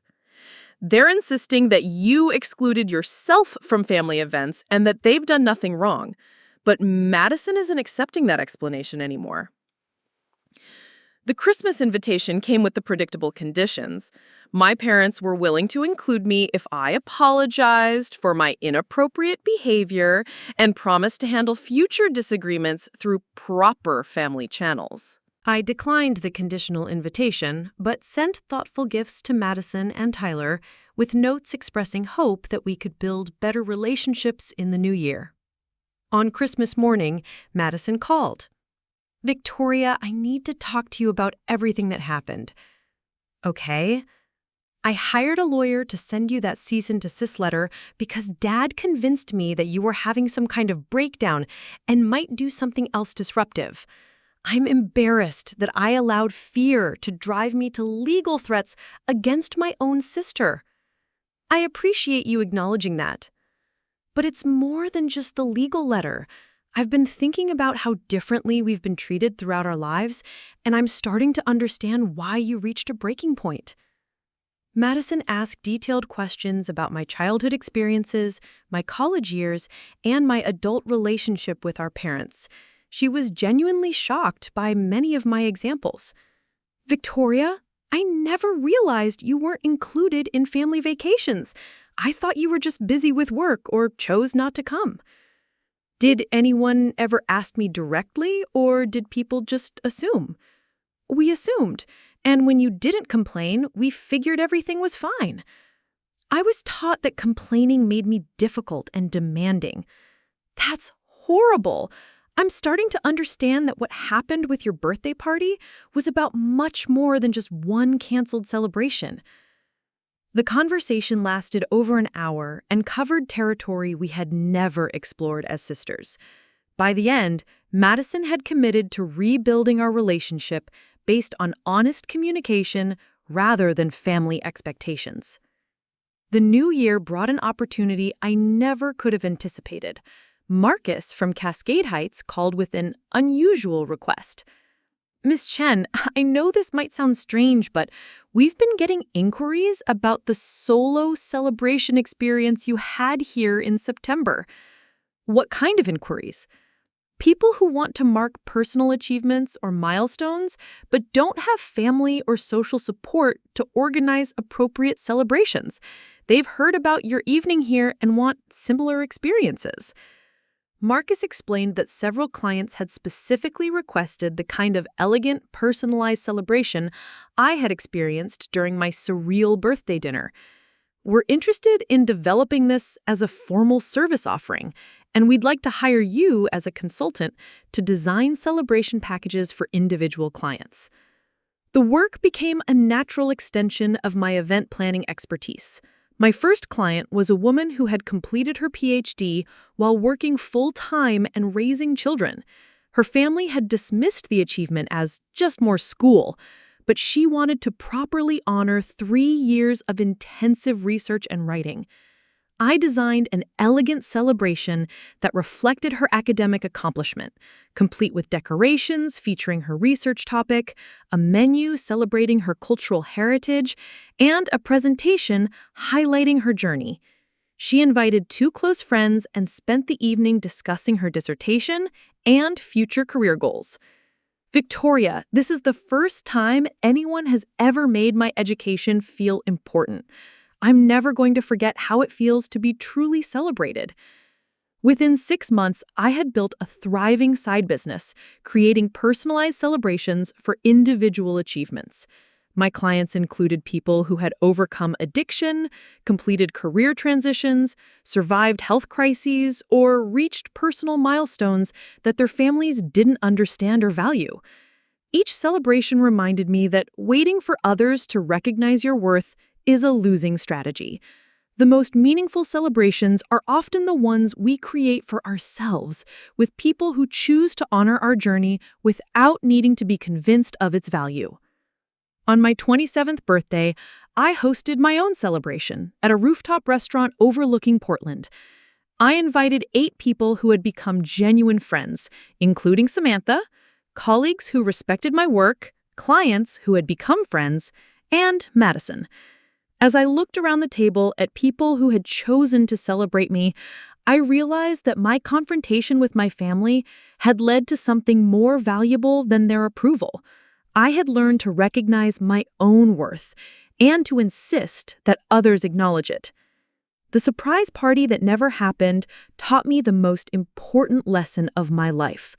They're insisting that you excluded yourself from family events and that they've done nothing wrong. But Madison isn't accepting that explanation anymore. The Christmas invitation came with the predictable conditions. My parents were willing to include me if I apologized for my inappropriate behavior and promised to handle future disagreements through proper family channels. I declined the conditional invitation, but sent thoughtful gifts to Madison and Tyler with notes expressing hope that we could build better relationships in the new year. On Christmas morning, Madison called. "Victoria, I need to talk to you about everything that happened." "Okay." "I hired a lawyer to send you that cease and desist letter because Dad convinced me that you were having some kind of breakdown and might do something else disruptive. I'm embarrassed that I allowed fear to drive me to legal threats against my own sister." "I appreciate you acknowledging that. But it's more than just the legal letter. I've been thinking about how differently we've been treated throughout our lives, and I'm starting to understand why you reached a breaking point." Madison asked detailed questions about my childhood experiences, my college years, and my adult relationship with our parents. She was genuinely shocked by many of my examples. "Victoria, I never realized you weren't included in family vacations. I thought you were just busy with work or chose not to come." "Did anyone ever ask me directly, or did people just assume?" "We assumed, and when you didn't complain, we figured everything was fine." "I was taught that complaining made me difficult and demanding." "That's horrible. I'm starting to understand that what happened with your birthday party was about much more than just one canceled celebration." The conversation lasted over an hour and covered territory we had never explored as sisters. By the end, Madison had committed to rebuilding our relationship based on honest communication rather than family expectations. The new year brought an opportunity I never could have anticipated. Marcus from Cascade Heights called with an unusual request. "Miss Chen, I know this might sound strange, but we've been getting inquiries about the solo celebration experience you had here in September." "What kind of inquiries?" "People who want to mark personal achievements or milestones, but don't have family or social support to organize appropriate celebrations. They've heard about your evening here and want similar experiences." Marcus explained that several clients had specifically requested the kind of elegant, personalized celebration I had experienced during my surreal birthday dinner. "We're interested in developing this as a formal service offering, and we'd like to hire you as a consultant to design celebration packages for individual clients." The work became a natural extension of my event planning expertise. My first client was a woman who had completed her PhD while working full-time and raising children. Her family had dismissed the achievement as just more school, but she wanted to properly honor 3 years of intensive research and writing. I designed an elegant celebration that reflected her academic accomplishment, complete with decorations featuring her research topic, a menu celebrating her cultural heritage, and a presentation highlighting her journey. She invited 2 close friends and spent the evening discussing her dissertation and future career goals. "Victoria, this is the first time anyone has ever made my education feel important. I'm never going to forget how it feels to be truly celebrated." Within 6 months, I had built a thriving side business, creating personalized celebrations for individual achievements. My clients included people who had overcome addiction, completed career transitions, survived health crises, or reached personal milestones that their families didn't understand or value. Each celebration reminded me that waiting for others to recognize your worth is a losing strategy. The most meaningful celebrations are often the ones we create for ourselves, with people who choose to honor our journey without needing to be convinced of its value. On my 27th birthday, I hosted my own celebration at a rooftop restaurant overlooking Portland. I invited 8 people who had become genuine friends, including Samantha, colleagues who respected my work, clients who had become friends, and Madison. As I looked around the table at people who had chosen to celebrate me, I realized that my confrontation with my family had led to something more valuable than their approval. I had learned to recognize my own worth and to insist that others acknowledge it. The surprise party that never happened taught me the most important lesson of my life.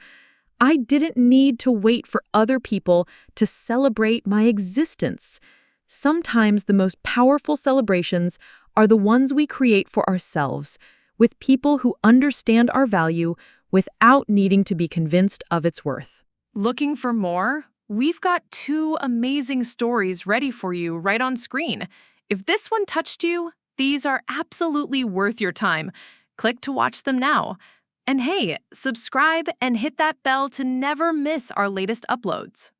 I didn't need to wait for other people to celebrate my existence. Sometimes the most powerful celebrations are the ones we create for ourselves, with people who understand our value without needing to be convinced of its worth. Looking for more? We've got 2 amazing stories ready for you right on screen. If this one touched you, these are absolutely worth your time. Click to watch them now. And hey, subscribe and hit that bell to never miss our latest uploads.